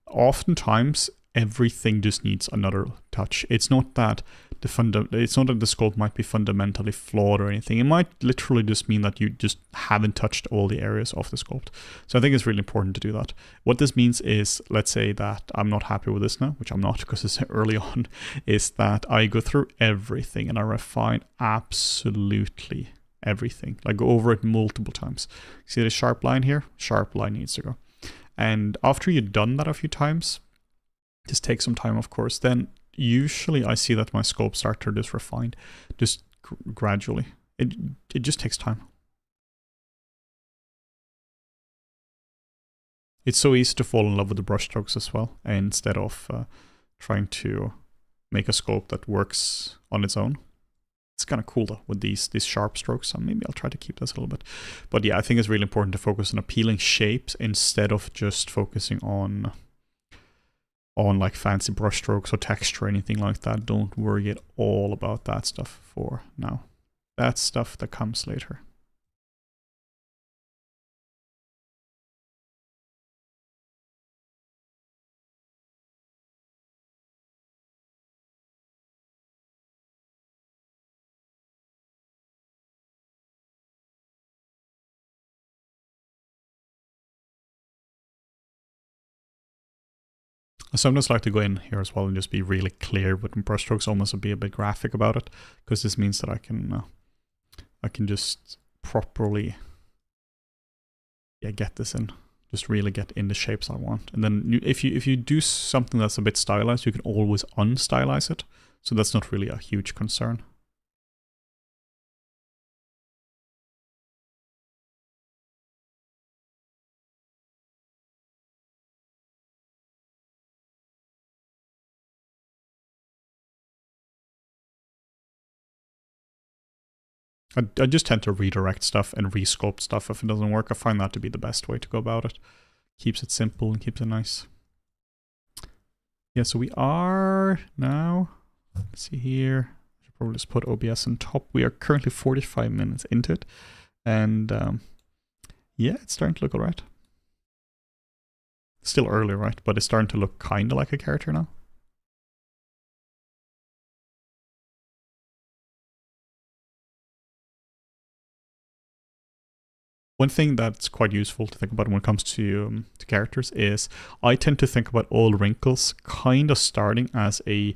Oftentimes, everything just needs another touch. It's not that the sculpt might be fundamentally flawed or anything. It might literally just mean that you just haven't touched all the areas of the sculpt. So I think it's really important to do that. What this means is, let's say that I'm not happy with this now, which I'm not because it's early on, is that I go through everything and I refine absolutely everything. Like go over it multiple times. See the sharp line here? Sharp line needs to go. And after you've done that a few times, just take some time, of course, then usually I see that my sculpts start to just refine, just gradually. It just takes time. It's so easy to fall in love with the brush strokes as well, instead of trying to make a sculpt that works on its own. It's kind of cool though with these sharp strokes, so maybe I'll try to keep this a little bit. But yeah, I think it's really important to focus on appealing shapes instead of just focusing on like fancy brush strokes or texture or anything like that. Don't worry at all about that stuff for now. That's stuff that comes later. I sometimes like to go in here as well and just be really clear with brush strokes, almost be a bit graphic about it, because this means that I can just properly get this in, just really get in the shapes I want. And then if you do something that's a bit stylized, you can always unstylize it, so that's not really a huge concern. I just tend to redirect stuff and resculpt stuff if it doesn't work. I find that to be the best way to go about it. Keeps it simple and keeps it nice. Yeah, so we are now, let's see here, I should probably just put OBS on top. We are currently 45 minutes into it, and yeah, it's starting to look alright. Still early, right? But it's starting to look kind of like a character now. One thing that's quite useful to think about when it comes to characters is I tend to think about all wrinkles kind of starting as a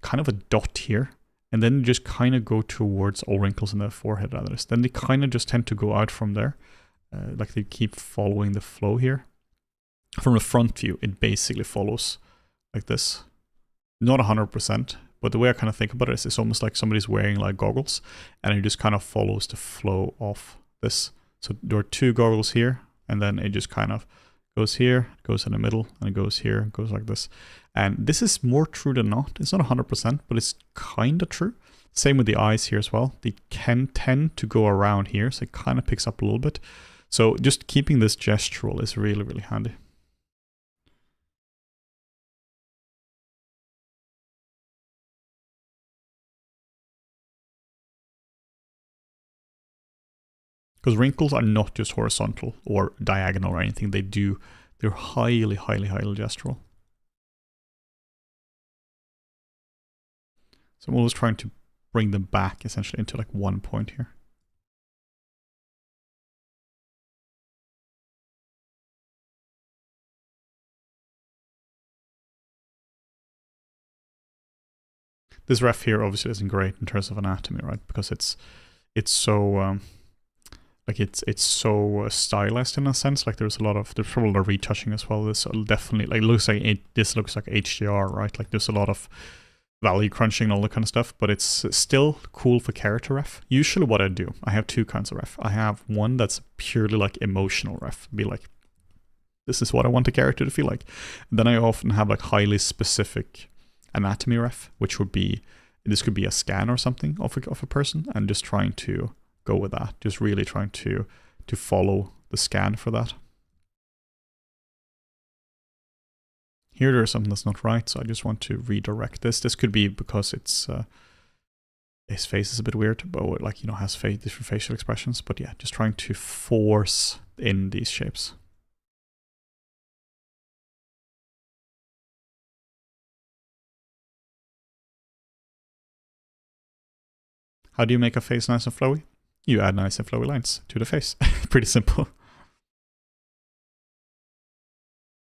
kind of a dot here, and then just kind of go towards all wrinkles in the forehead and others. Then they kind of just tend to go out from there, like they keep following the flow here. From the front view, it basically follows like this. Not 100%, but the way I kind of think about it is it's almost like somebody's wearing like goggles, and it just kind of follows the flow of this. So there are two goggles here, and then it just kind of goes here, goes in the middle, and it goes here, goes like this. And this is more true than not. It's not 100%, but it's kind of true. Same with the eyes here as well. They can tend to go around here, so it kind of picks up a little bit. So just keeping this gestural is really, really handy. Because wrinkles are not just horizontal or diagonal or anything. They're highly, highly, highly gestural. So I'm always trying to bring them back essentially into like one point here. This ref here obviously isn't great in terms of anatomy, right? Because it's so like it's so stylized in a sense. Like there's probably a lot of retouching as well. This definitely like this looks like HDR, right? Like there's a lot of value crunching and all that kind of stuff, but it's still cool for character ref. Usually what I do, I have two kinds of ref. I have one that's purely like emotional ref, be like, this is what I want the character to feel like. And then I often have like highly specific anatomy ref, which would be, this could be a scan or something of a person, and just trying to go with that, just really trying to follow the scan for that. Here there's something that's not right, so I just want to redirect this. This could be because it's his face is a bit weird, but like, you know, has different facial expressions. But yeah, just trying to force in these shapes. How do you make a face nice and flowy? You add nice and flowy lines to the face. Pretty simple.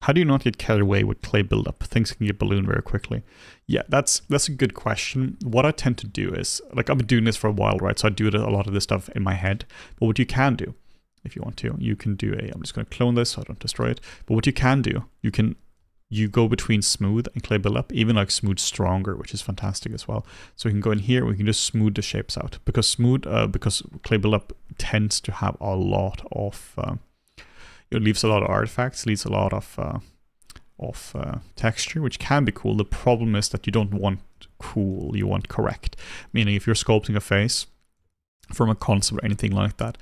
How do you not get carried away with clay buildup? Things can get ballooned very quickly. Yeah, that's a good question. What I tend to do is, like, I've been doing this for a while, right? So I do a lot of this stuff in my head. But what you can do, if you want to, you can do I'm just going to clone this so I don't destroy it. But what you can do, you go between smooth and clay buildup, even like smooth stronger, which is fantastic as well. So we can go in here, we can just smooth the shapes out, because because clay buildup tends to have a lot of, it leaves a lot of artifacts, leaves a lot of texture, which can be cool. The problem is that you don't want cool, you want correct. Meaning if you're sculpting a face from a concept or anything like that,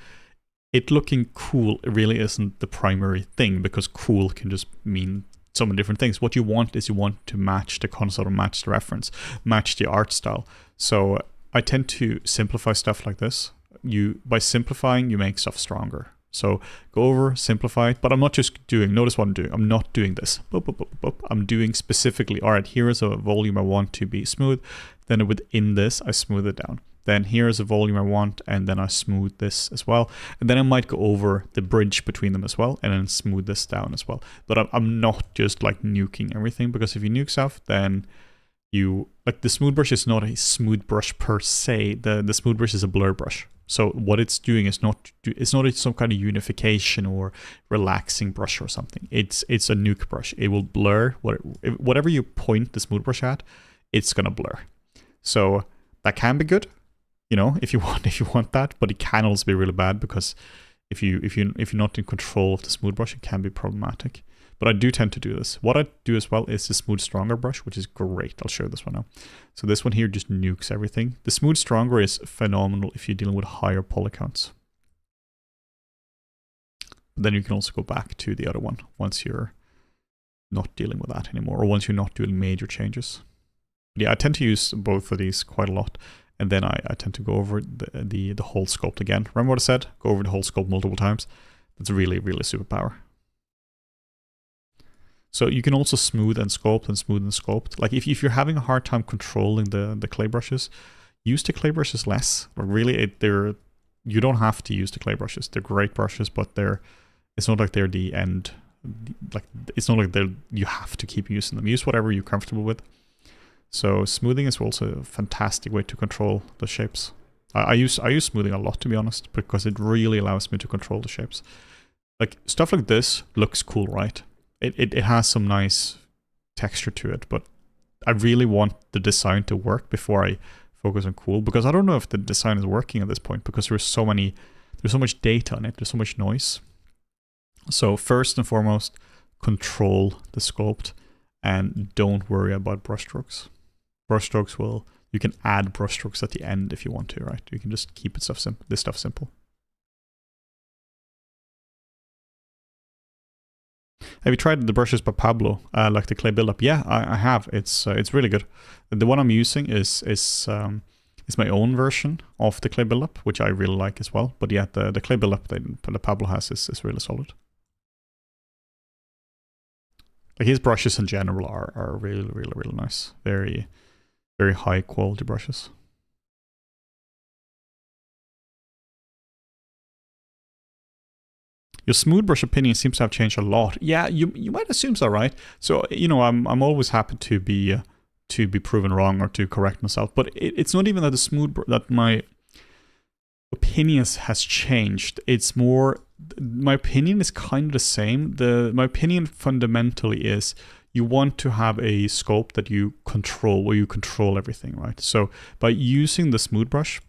it looking cool really isn't the primary thing, because cool can just mean so many different things. What you want is you want to match the concept or match the reference, match the art style. So I tend to simplify stuff like this. By simplifying, you make stuff stronger. So go over, simplify it, but I'm not just doing, notice what I'm doing. I'm not doing this. I'm doing specifically, all right, here is a volume I want to be smooth. Then within this, I smooth it down. then here's a volume I want, and then I smooth this as well. And then I might go over the bridge between them as well, and then smooth this down as well. But I'm not just like nuking everything, because if you nuke stuff, then you, like, the smooth brush is not a smooth brush per se. The smooth brush is a blur brush. So what it's doing is it's not some kind of unification or relaxing brush or something. It's a nuke brush. It will blur whatever you point the smooth brush at, it's gonna blur. So that can be good, you know, if you want that, but it can also be really bad, because if you're not in control of the smooth brush, it can be problematic. But I do tend to do this. What I do as well is the smooth stronger brush, which is great. I'll show this one now. So this one here just nukes everything. The smooth stronger is phenomenal if you're dealing with higher poly counts. But then you can also go back to the other one once you're not dealing with that anymore, or once you're not doing major changes. But yeah, I tend to use both of these quite a lot. And then I tend to go over the whole sculpt again. Remember what I said? Go over the whole sculpt multiple times. That's really, really superpower. So you can also smooth and sculpt and smooth and sculpt. Like if you're having a hard time controlling the clay brushes, use the clay brushes less. But really, you don't have to use the clay brushes. They're great brushes, but it's not like they're the end. Like it's not like you have to keep using them. Use whatever you're comfortable with. So smoothing is also a fantastic way to control the shapes. I use smoothing a lot, to be honest, because it really allows me to control the shapes. Like stuff like this looks cool, right? It has some nice texture to it, but I really want the design to work before I focus on cool, because I don't know if the design is working at this point, because there's so much data on it, there's so much noise. So first and foremost, control the sculpt and don't worry about brushstrokes. Brushstrokes you can add brushstrokes at the end if you want to, right? You can just keep this stuff simple. Have you tried the brushes by Pablo, like the clay buildup? Yeah, I have. It's really good. The one I'm using is my own version of the clay buildup, which I really like as well. But yeah, the clay buildup that Pablo has is really solid. Like his brushes in general are really, really, really nice. Very, very high quality brushes. Your smooth brush opinion seems to have changed a lot. Yeah, you might assume so, right? So, you know, I'm always happy to be proven wrong or to correct myself. But it's not even that that my opinions has changed. It's more, my opinion is kind of the same. My opinion fundamentally is you want to have a scope that you control, where you control everything, right? So by using the smooth brush,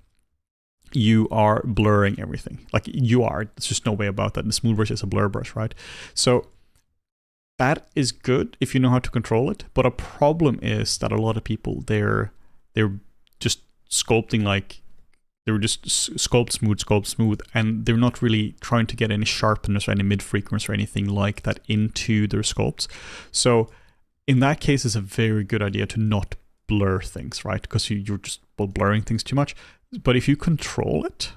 you are blurring everything. Like you are, there's just no way about that. The smooth brush is a blur brush, right? So that is good if you know how to control it. But a problem is that a lot of people, they're just sculpting, like they were just sculpt smooth, and they're not really trying to get any sharpness or any mid-frequency or anything like that into their sculpts. So in that case, it's a very good idea to not blur things, right? Because you're just blurring things too much. But if you control it,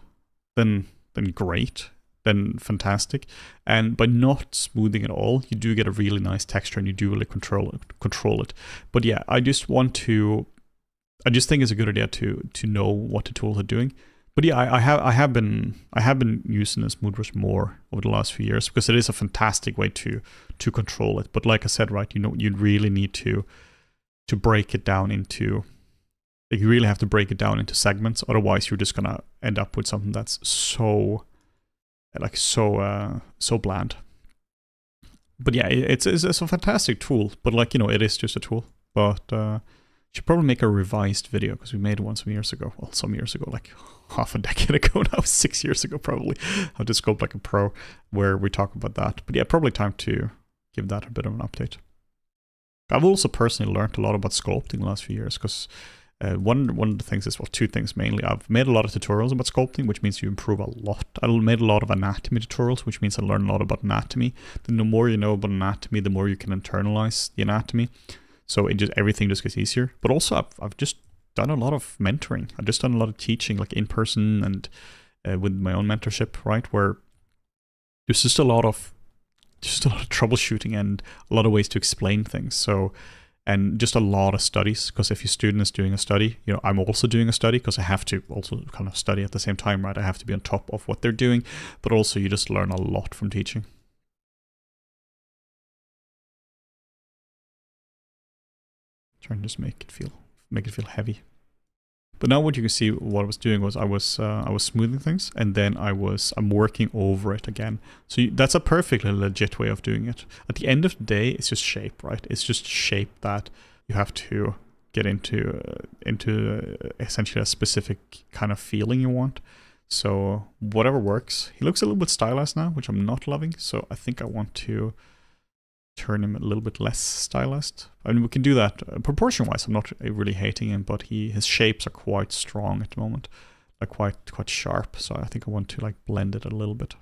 then great, then fantastic. And by not smoothing at all, you do get a really nice texture, and you do really control it. But yeah, I just think it's a good idea to know what the tools are doing. But yeah, I have been using the smooth brush more over the last few years, because it is a fantastic way to control it. But like I said, right, you know, you really need to break it down into. You really have to break it down into segments, otherwise you're just gonna end up with something that's so bland. But yeah, it's a fantastic tool. But like, you know, it is just a tool. But should probably make a revised video, because we made one some years ago. Well, some years ago, like half a decade ago now, 6 years ago probably. How to sculpt like a pro, where we talk about that. But yeah, probably time to give that a bit of an update. I've also personally learned a lot about sculpting the last few years, because one of the things is, well, two things mainly. I've made a lot of tutorials about sculpting, which means you improve a lot. I made a lot of anatomy tutorials, which means I learned a lot about anatomy. Then the more you know about anatomy, the more you can internalize the anatomy. So everything just gets easier. But also I've just done a lot of mentoring. I've just done a lot of teaching, like in person and with my own mentorship, right? Where there's just a lot of troubleshooting and a lot of ways to explain things. So and just a lot of studies, because if your student is doing a study, you know, I'm also doing a study because I have to also kind of study at the same time, right? I have to be on top of what they're doing, but also you just learn a lot from teaching. Trying to just make it feel heavy. But now what you can see, what I was doing was I was smoothing things, and then I'm working over it again. So that's a perfectly legit way of doing it. At the end of the day, it's just shape, right? It's just shape that you have to get into essentially a specific kind of feeling you want. So whatever works. He looks a little bit stylized now, which I'm not loving. So I think I want to turn him a little bit less stylized. I mean, we can do that proportion-wise. I'm not really hating him, but his shapes are quite strong at the moment, like quite sharp. So I think I want to like blend it a little bit.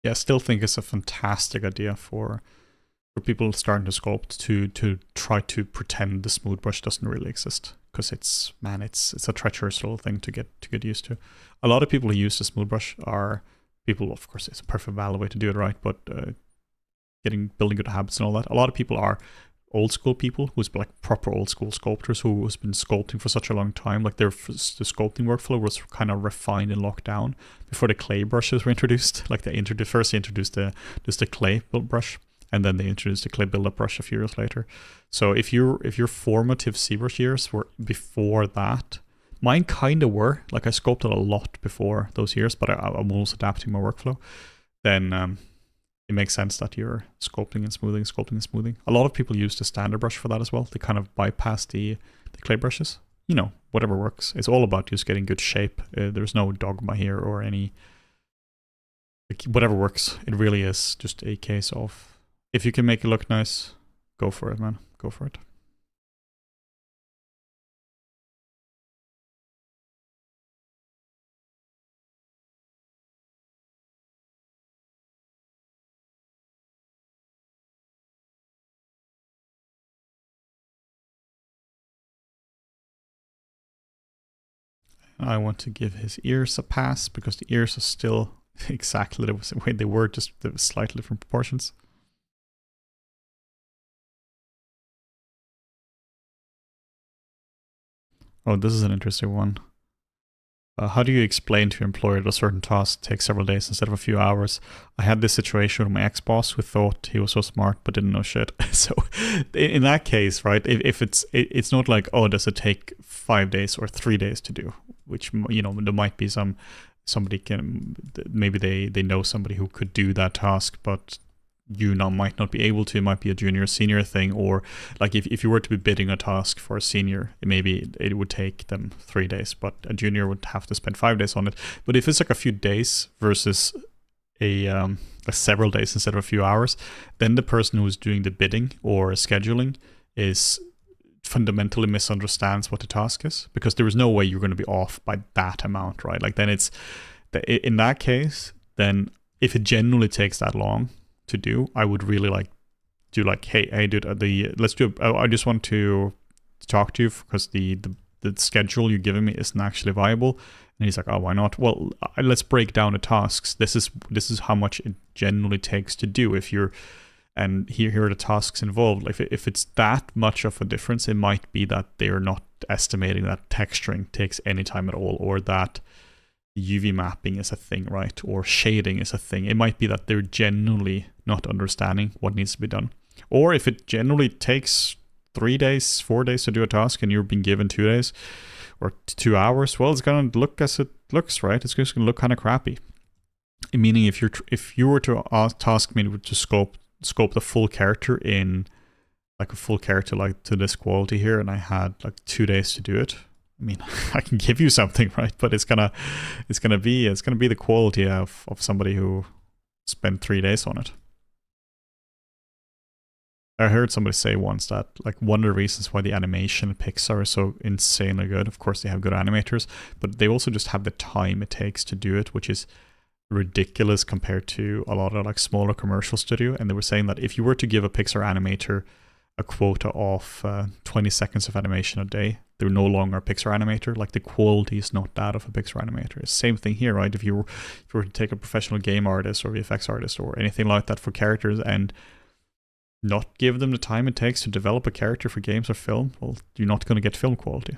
Yeah, I still think it's a fantastic idea for people starting to sculpt to try to pretend the smooth brush doesn't really exist, because it's a treacherous little thing to get used to. A lot of people who use the smooth brush are people, of course, it's a perfect valid way to do it, right? But building good habits and all that. A lot of people are old school people who's like proper old school sculptors who's been sculpting for such a long time. Like the sculpting workflow was kind of refined and locked down before the clay brushes were introduced. Like they first introduced the clay brush, and then they introduced the clay buildup brush a few years later. So if your formative ZBrush years were before that, mine kind of were. Like I sculpted a lot before those years, but I'm always adapting my workflow. Then it makes sense that you're sculpting and smoothing. A lot of people use the standard brush for that as well. They kind of bypass the clay brushes. You know, whatever works. It's all about just getting good shape. There's no dogma here or any... Like, whatever works. It really is just a case of... If you can make it look nice, go for it, man. Go for it. I want to give his ears a pass because the ears are still exactly the way they were, just slightly different proportions. Oh, this is an interesting one. How do you explain to your employer that a certain task takes several days instead of a few hours? I had this situation with my ex-boss who thought he was so smart but didn't know shit. So in that case, right, if it's not like, oh, does it take 5 days or 3 days to do? Which, you know, there might be somebody maybe they know somebody who could do that task, but you might not be able to. It might be a junior senior thing, or like if you were to be bidding a task for a senior, maybe it would take them 3 days, but a junior would have to spend 5 days on it. But if it's like a few days versus a several days instead of a few hours, then the person who's doing the bidding or scheduling is fundamentally misunderstands what the task is, because there is no way you're going to be off by that amount, right? Like then it's in that case, then if it genuinely takes that long to do, I would really like do like, hey dude, let's do I just want to talk to you because the schedule you're giving me isn't actually viable. And he's like, oh, why not? Well, let's break down the tasks. This is how much it genuinely takes to do. And here are the tasks involved. Like if it's that much of a difference, it might be that they're not estimating that texturing takes any time at all, or that UV mapping is a thing, right? Or shading is a thing. It might be that they're genuinely not understanding what needs to be done. Or if it generally takes 3 days, 4 days to do a task and you're being given 2 days or 2 hours, well, it's going to look as it looks, right? It's just going to look kind of crappy. Meaning if you were to task me to sculpt a full character in like a full character like to this quality here, and I had like 2 days to do it, I mean, I can give you something, right? But it's gonna be the quality of somebody who spent 3 days on it. I heard somebody say once that like one of the reasons why the animation at Pixar is so insanely good, of course they have good animators, but they also just have the time it takes to do it, which is ridiculous compared to a lot of like smaller commercial studio. And they were saying that if you were to give a Pixar animator a quota of 20 seconds of animation a day, they're no longer a Pixar animator. Like the quality is not that of a Pixar animator. Same thing here, right? If you were to take a professional game artist or VFX artist or anything like that for characters and not give them the time it takes to develop a character for games or film, well, you're not going to get film quality.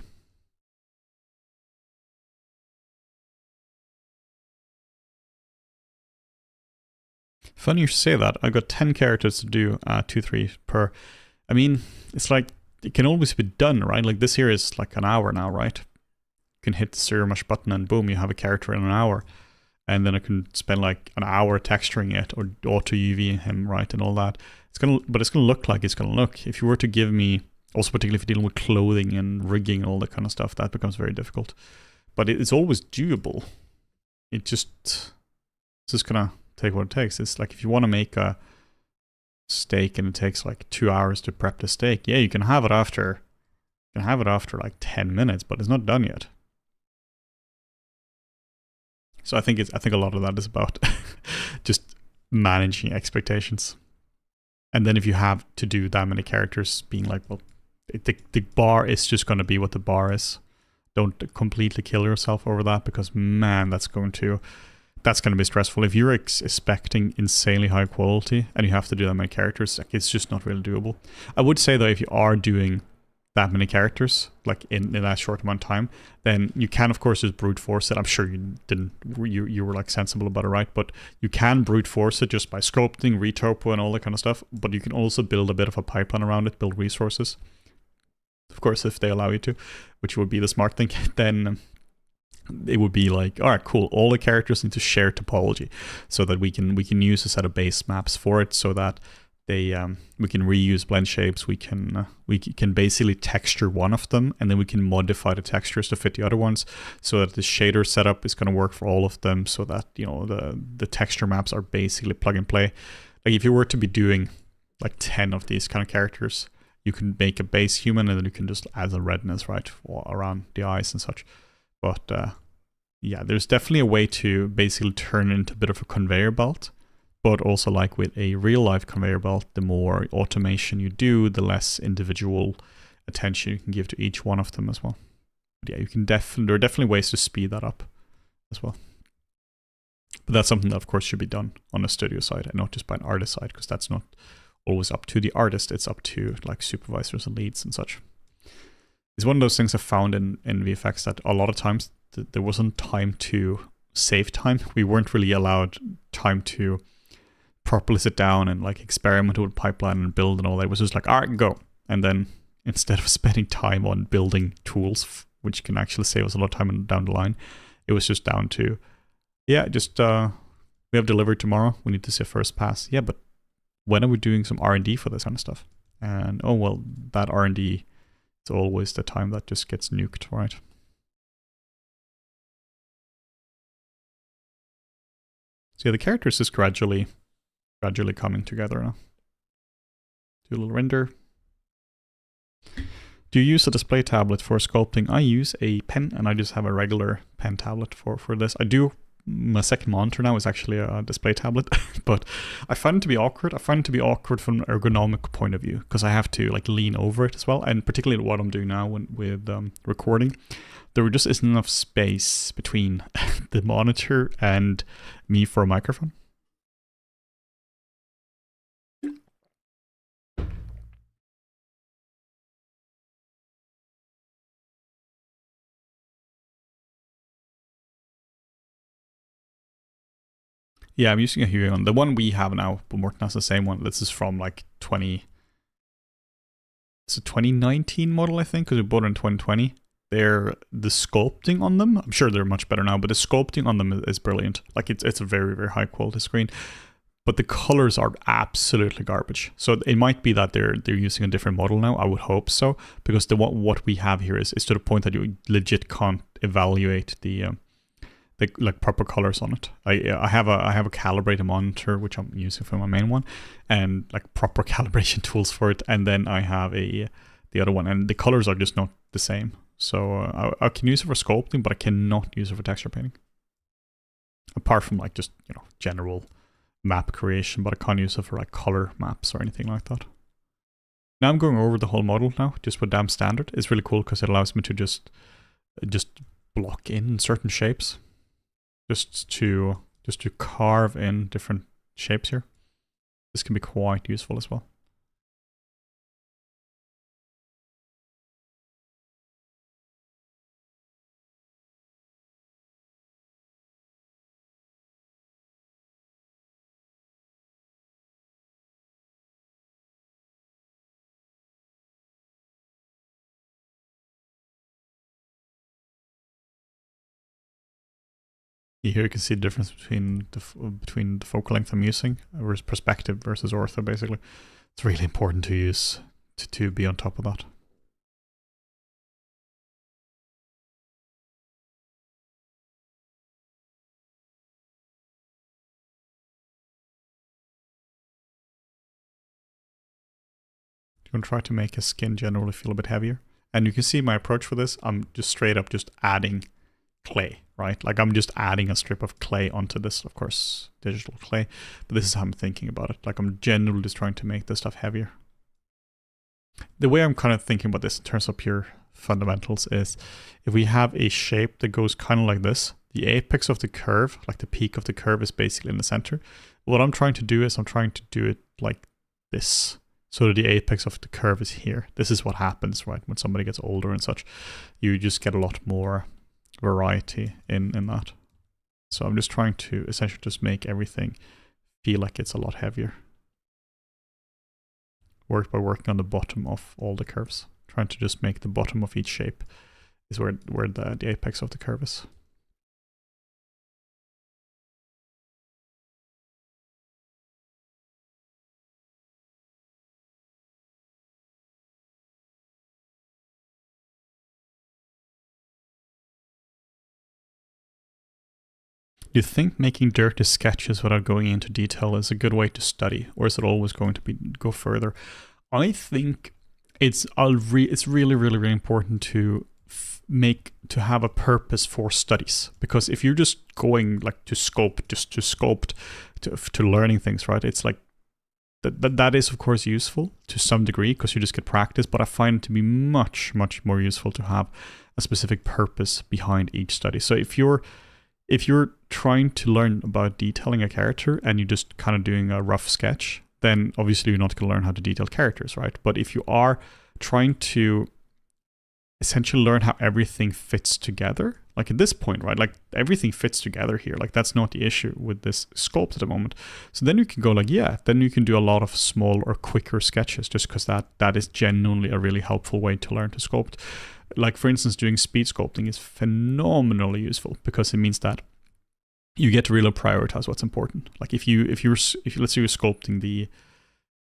Funny you should say that. I've got 10 characters to do 2-3 per. I mean, it's like, it can always be done, right? Like this here is like an hour now, right? You can hit the ZBrush button and boom, you have a character in an hour. And then I can spend like an hour texturing it or auto UV him, right? And all that. But it's gonna look like it's gonna look. If you were to give me, also particularly if you're dealing with clothing and rigging and all that kind of stuff, that becomes very difficult. But it's always doable. It's just gonna take what it takes. It's like if you want to make a steak and it takes like 2 hours to prep the steak, yeah, you can have it after like 10 minutes, but it's not done yet. So I think a lot of that is about just managing expectations. And then if you have to do that many characters, being like, well, the bar is just going to be what the bar is. Don't completely kill yourself over that, because man, that's going to be stressful. If you're expecting insanely high quality and you have to do that many characters, like, it's just not really doable. I would say though, if you are doing that many characters, like in that short amount of time, then you can of course just brute force it. I'm sure you were like sensible about it, right? But you can brute force it just by sculpting, retopo and all that kind of stuff. But you can also build a bit of a pipeline around it, build resources. Of course, if they allow you to, which would be the smart thing, then it would be like, all right, cool. All the characters need to share topology so that we can use a set of base maps for it, so that we can reuse blend shapes. We can basically texture one of them, and then we can modify the textures to fit the other ones, so that the shader setup is going to work for all of them, so that, you know, the texture maps are basically plug and play. Like if you were to be doing like 10 of these kind of characters, you can make a base human, and then you can just add the redness right around the eyes and such. But yeah, there's definitely a way to basically turn it into a bit of a conveyor belt. But also, like with a real life conveyor belt, the more automation you do, the less individual attention you can give to each one of them as well. But yeah, you can there are definitely ways to speed that up as well. But that's something that of course should be done on a studio side and not just by an artist side, because that's not always up to the artist. It's up to like supervisors and leads and such. It's one of those things I found in VFX that a lot of times there wasn't time to save time. We weren't really allowed time to properly sit down and like experiment with pipeline and build and all that. It was just like, all right, go. And then instead of spending time on building tools, which can actually save us a lot of time down the line, it was just down to, yeah, just we have delivery tomorrow. We need to see a first pass. Yeah, but when are we doing some R&D for this kind of stuff? And oh well, that R&D, it's always the time that just gets nuked, right? So yeah, the characters is gradually coming together now. Do a little render. Do you use a display tablet for sculpting? I use a pen, and I just have a regular pen tablet for this. I do. My second monitor now is actually a display tablet, but I find it to be awkward. I find it to be awkward from an ergonomic point of view, because I have to like lean over it as well. And particularly what I'm doing now with recording, there just isn't enough space between the monitor and me for a microphone. Yeah, I'm using a Huey one. The one we have now, but Morton has the same one. This is from like it's a 2019 model, I think, because we bought it in 2020. The sculpting on them, I'm sure they're much better now, but the sculpting on them is brilliant. Like it's a very, very high quality screen. But the colors are absolutely garbage. So it might be that they're using a different model now. I would hope so, because what we have here is to the point that you legit can't evaluate the like proper colors on it. I have a calibrated monitor, which I'm using for my main one, and like proper calibration tools for it. And then I have the other one, and the colors are just not the same. So I can use it for sculpting, but I cannot use it for texture painting. apart from like just, you know, general map creation, but I can't use it for like color maps or anything like that. Now I'm going over the whole model now, just with damp standard. It's really cool because it allows me to just block in certain shapes, just to carve in different shapes here. This can be quite useful as well. Here you can see the difference between the focal length I'm using versus perspective versus ortho. Basically, it's really important to use to be on top of that. I'm going to try to make his skin generally feel a bit heavier, and you can see my approach for this. I'm just straight up just adding clay, right? Like I'm just adding a strip of clay onto this, of course, digital clay, but this is how I'm thinking about it. Like I'm generally just trying to make this stuff heavier. The way I'm kind of thinking about this in terms of pure fundamentals is if we have a shape that goes kind of like this, the apex of the curve, like the peak of the curve, is basically in the center. What I'm trying to do is I'm trying to do it like this, so that the apex of the curve is here. This is what happens, right? When somebody gets older and such, you just get a lot more variety in that. So I'm just trying to essentially just make everything feel like it's a lot heavier. Work by working on the bottom of all the curves. Trying to just make the bottom of each shape is where the apex of the curve is. Do you think making dirty sketches without going into detail is a good way to study, or is it always going to go further? I think it's really, really, really important to have a purpose for studies, because if you're just going like to sculpt, to learning things, right? It's like that is of course useful to some degree because you just get practice, but I find it to be much, much more useful to have a specific purpose behind each study. So if you're trying to learn about detailing a character and you're just kind of doing a rough sketch, then obviously you're not going to learn how to detail characters, right? But if you are trying to essentially learn how everything fits together, like at this point, right? Like everything fits together here. Like that's not the issue with this sculpt at the moment. So then you can go like, yeah, then you can do a lot of small or quicker sketches just because that is genuinely a really helpful way to learn to sculpt. Like for instance, doing speed sculpting is phenomenally useful because it means that you get to really prioritize what's important. Like if you let's say you're sculpting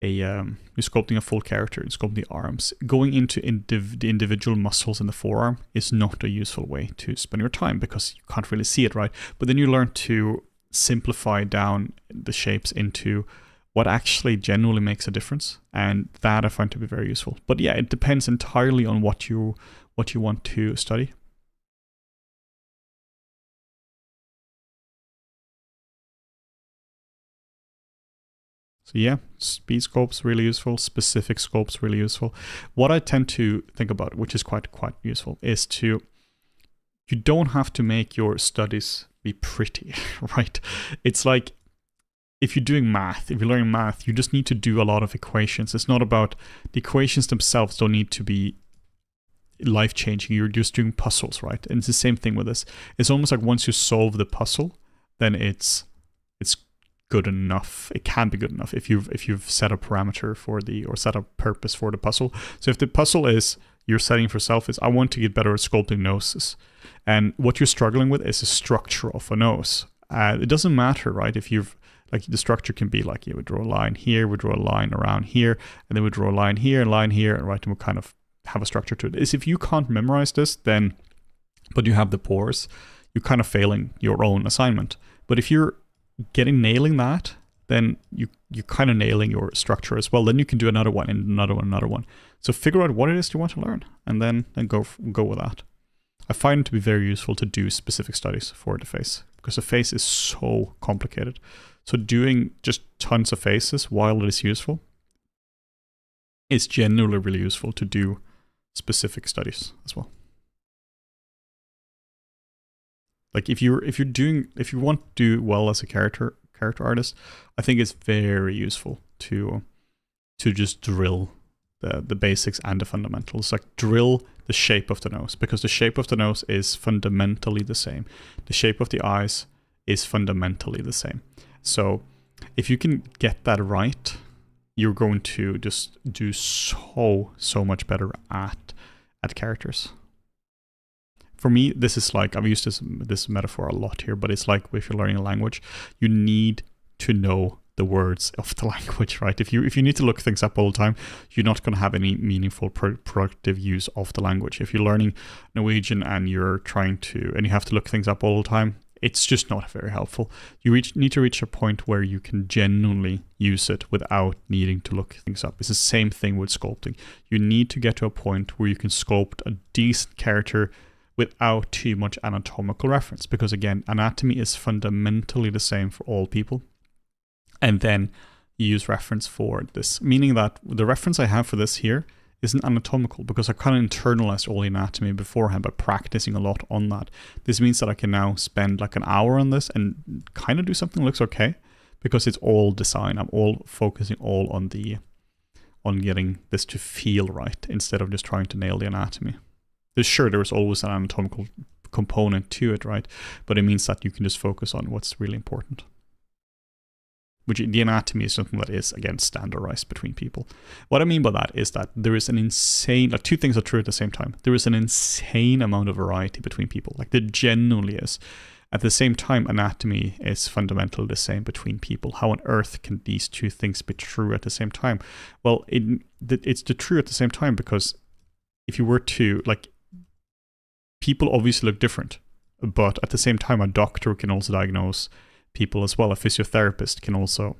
you're sculpting a full character, you're sculpting the arms, going into the individual muscles in the forearm is not a useful way to spend your time because you can't really see it, right? But then you learn to simplify down the shapes into what actually genuinely makes a difference, and that I find to be very useful. But yeah, it depends entirely on what you want to study. So yeah, speed sculpt's really useful, specific sculpt's really useful. What I tend to think about, which is quite useful, is you don't have to make your studies be pretty, right? It's like if you're doing math, if you're learning math, you just need to do a lot of equations. It's not about the equations themselves don't need to be life-changing. You're just doing puzzles, right? And it's the same thing with this. It's almost like once you solve the puzzle, then it's good enough. It can be good enough if you've set a parameter or set a purpose for the puzzle. So if the puzzle is you're setting for yourself is I want to get better at sculpting noses, and what you're struggling with is the structure of a nose. It doesn't matter, right? If you've like the structure can be like you would draw a line here, we draw a line around here, and then we draw a line here, and right, and we'll kind of have a structure to it. Is if you can't memorize this, then but you have the pores, you're kind of failing your own assignment. But if you're nailing that, then you're kind of nailing your structure as well. Then you can do another one and another one. So figure out what it is you want to learn, and then go with that. I find it to be very useful to do specific studies for the face because the face is so complicated. So doing just tons of faces, while it is useful, is generally really useful to do specific studies as well. Like if you want to do well as a character artist, I think it's very useful to just drill the basics and the fundamentals. Like drill the shape of the nose, because the shape of the nose is fundamentally the same. The shape of the eyes is fundamentally the same. So if you can get that right, you're going to just do so much better at characters. For me, this is like, I've used this metaphor a lot here, but it's like if you're learning a language, you need to know the words of the language, right? If you need to look things up all the time, you're not going to have any meaningful productive use of the language. If you're learning Norwegian and you have to look things up all the time, it's just not very helpful. You need to reach a point where you can genuinely use it without needing to look things up. It's the same thing with sculpting. You need to get to a point where you can sculpt a decent character without too much anatomical reference, because again, anatomy is fundamentally the same for all people. And then you use reference for this, meaning that the reference I have for this here isn't anatomical, because I kind of internalized all the anatomy beforehand by practicing a lot on that. This means that I can now spend like an hour on this and kind of do something that looks okay, because it's all design. I'm all focusing all on getting this to feel right instead of just trying to nail the anatomy. There's always an anatomical component to it, right? But it means that you can just focus on what's really important. Which the anatomy is something that is, again, standardized between people. What I mean by that is that there is an insane, like two things are true at the same time. There is an insane amount of variety between people. Like there genuinely is. At the same time, anatomy is fundamentally the same between people. How on earth can these two things be true at the same time? Well, it's true at the same time because if you were to, like, people obviously look different, but at the same time, a doctor can also diagnose people as well. A physiotherapist can also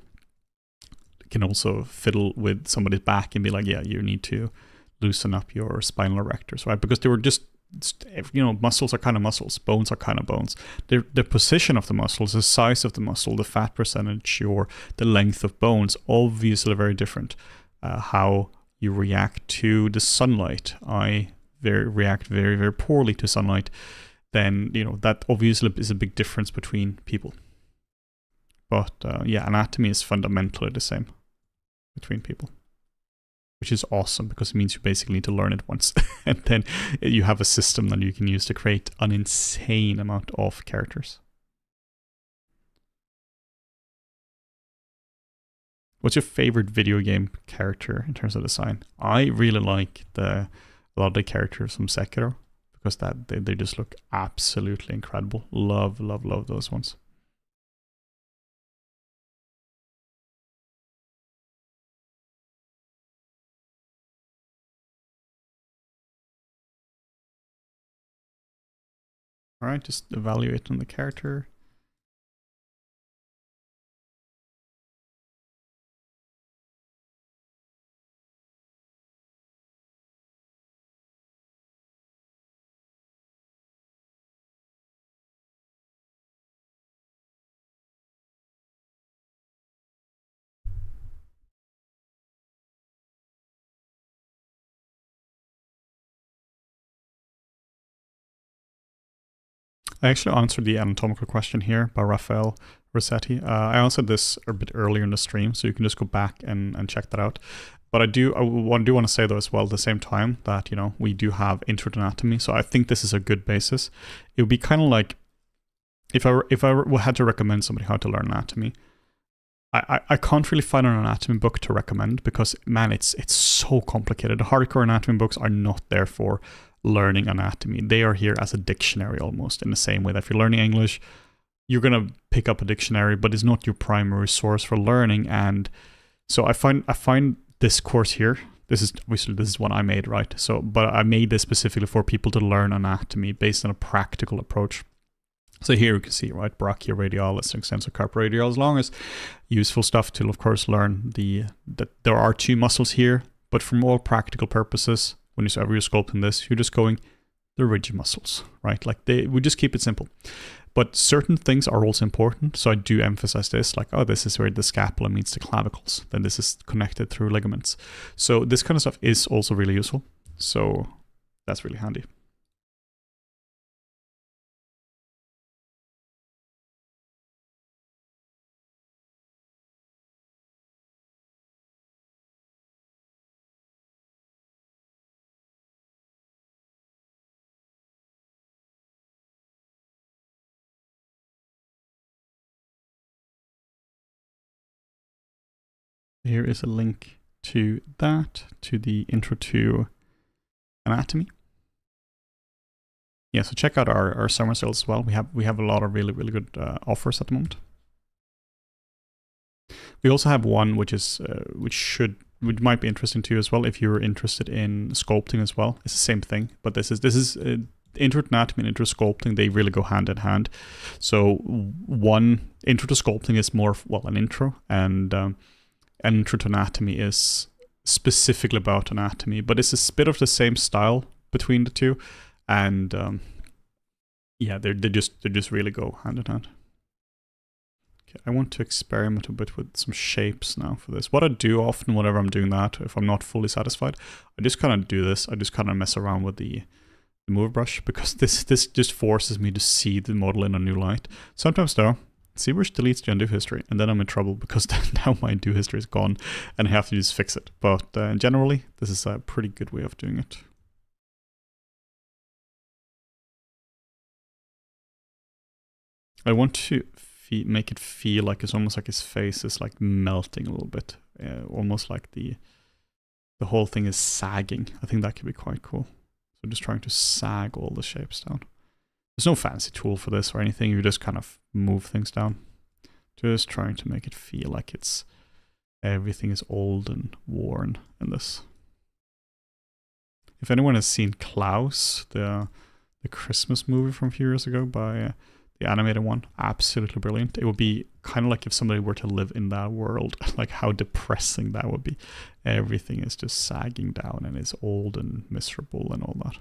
fiddle with somebody's back and be like, yeah, you need to loosen up your spinal erectors, right? Because they were just, muscles are kind of muscles, bones are kind of bones. The position of the muscles, the size of the muscle, the fat percentage, or the length of bones, obviously very different. How you react to the sunlight. I react very, very poorly to sunlight. Then, that obviously is a big difference between people. But anatomy is fundamentally the same between people, which is awesome because it means you basically need to learn it once. And then you have a system that you can use to create an insane amount of characters. What's your favorite video game character in terms of design? I really like a lot of the characters from Sekiro because they just look absolutely incredible. Love those ones. All right, just evaluating the character. I actually answered the anatomical question here by Raphael Rossetti. I answered this a bit earlier in the stream, so you can just go back and check that out. But I do want to say though as well at the same time that, we do have intro to anatomy, so I think this is a good basis. It would be kind of like, if I had to recommend somebody how to learn anatomy, I can't really find an anatomy book to recommend because, man, it's so complicated. The hardcore anatomy books are not there for learning anatomy. They are here as a dictionary almost, in the same way that if you're learning English, you're going to pick up a dictionary, but it's not your primary source for learning. And so I find this course here, this is one I made, right? So, but I made this specifically for people to learn anatomy based on a practical approach. So here you can see, right, brachioradialis and extensor carpi radialis longus, useful stuff to, of course, learn that there are two muscles here, but from all practical purposes, whenever you're sculpting this, you're just going the rigid muscles, right? Like we just keep it simple. But certain things are also important. So I do emphasize this, like, oh, this is where the scapula meets the clavicles. Then this is connected through ligaments. So this kind of stuff is also really useful. So that's really handy. Here is a link to that, to the intro to anatomy. Yeah, so check out our summer sales as well. We have a lot of really good offers at the moment. We also have one which is which might be interesting to you as well if you're interested in sculpting as well. It's the same thing, but this is intro to anatomy and intro to sculpting. They really go hand in hand. So one intro to sculpting is more an intro, and intro to anatomy is specifically about anatomy, but it's a bit of the same style between the two, and yeah, they just really go hand in hand. Okay, I want to experiment a bit with some shapes now for this. What I do often, whenever I'm doing that, if I'm not fully satisfied, I just kind of do this. I just kind of mess around with the move brush, because this just forces me to see the model in a new light. Sometimes though, ZBrush deletes the undo history, and then I'm in trouble because now my undo history is gone and I have to just fix it. But generally, this is a pretty good way of doing it. I want to make it feel like it's almost like his face is like melting a little bit, almost like the whole thing is sagging. I think that could be quite cool. So just trying to sag all the shapes down. There's no fancy tool for this or anything. You just kind of move things down. Just trying to make it feel like everything is old and worn in this. If anyone has seen Klaus, the Christmas movie from a few years ago by the animated one, absolutely brilliant. It would be kind of like if somebody were to live in that world, like how depressing that would be. Everything is just sagging down and is old and miserable and all that.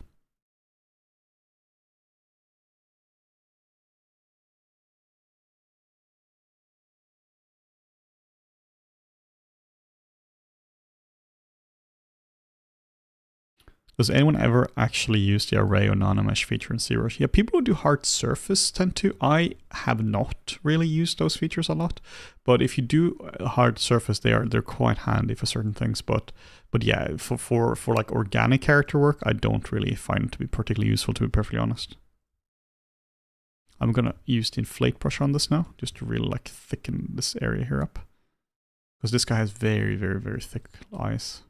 Does anyone ever actually use the array or nano-mesh feature in ZBrush? Yeah, people who do hard surface tend to. I have not really used those features a lot, but if you do a hard surface, they're quite handy for certain things. But yeah, for like organic character work, I don't really find it to be particularly useful, to be perfectly honest. I'm gonna use the inflate brush on this now, just to really like thicken this area here up, because this guy has very thick eyes.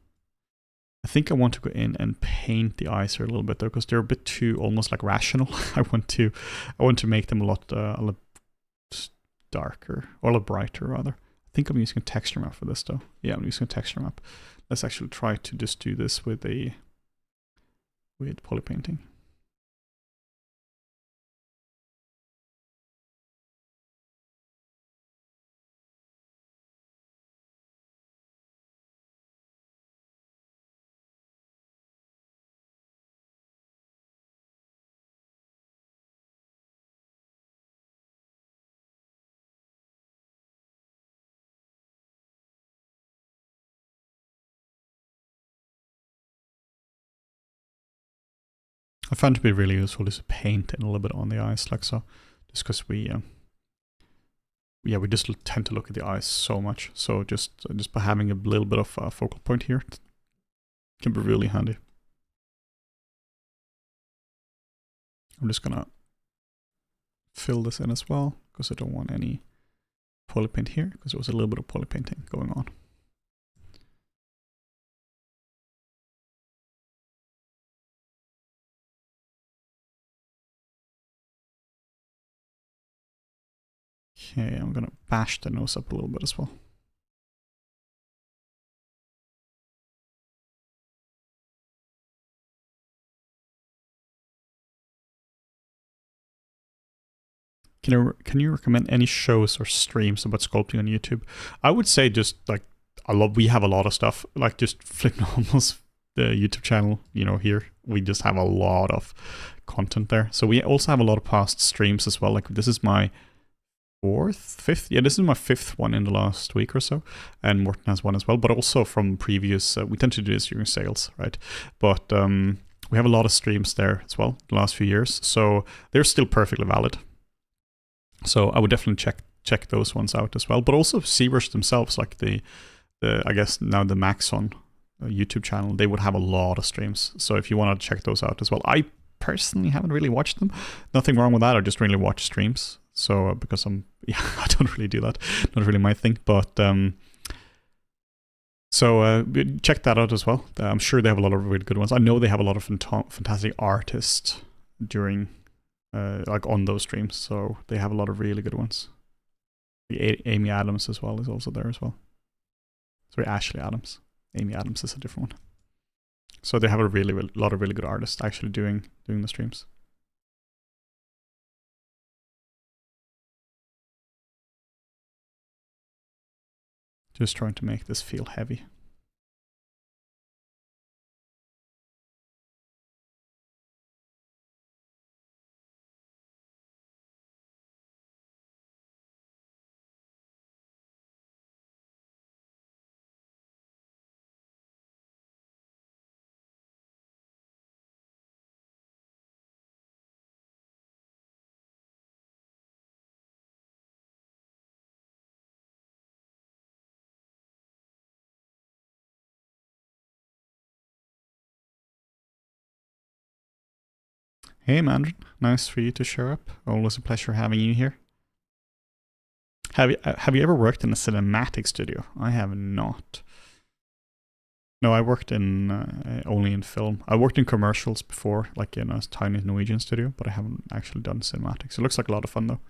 I think I want to go in and paint the eyes here a little bit though, because they're a bit too almost like rational. I want to make them a lot darker, or a lot brighter rather. I think I'm using a texture map for this though. Yeah, I'm using a texture map. Let's actually try to just do this with poly painting. I found it to be really useful just to paint in a little bit on the eyes, like so, just because we just tend to look at the eyes so much. So just by having a little bit of a focal point here, it can be really handy. I'm just gonna fill this in as well, because I don't want any poly paint here, because there was a little bit of poly painting going on. Okay, I'm gonna bash the nose up a little bit as well. Can you recommend any shows or streams about sculpting on YouTube? I would say just like we have a lot of stuff, like just flip almost the YouTube channel, you know, here, we just have a lot of content there. So we also have a lot of past streams as well. Like this is my fifth, this is my fifth one in the last week or so, and Morten has one as well, but also from previous, we tend to do this during sales, right? But we have a lot of streams there as well the last few years, so they're still perfectly valid. So I would definitely check those ones out as well, but also ZBrush themselves, like the I guess now the Maxon YouTube channel, they would have a lot of streams. So if you want to check those out as well, I personally haven't really watched them. Nothing wrong with that. I just really watch streams. So because I don't really do that. Not really my thing. But check that out as well. I'm sure they have a lot of really good ones. I know they have a lot of fantastic artists during like on those streams. So they have a lot of really good ones. Amy Adams as well is also there as well. Sorry, Ashley Adams. Amy Adams is a different one. So they have a lot of really good artists actually doing the streams. Just trying to make this feel heavy. Hey Mandrin, nice for you to show up. Always a pleasure having you here. Have you ever worked in a cinematic studio? I have not. No, I worked in only in film. I worked in commercials before, like in a tiny Norwegian studio, but I haven't actually done cinematics. It looks like a lot of fun though.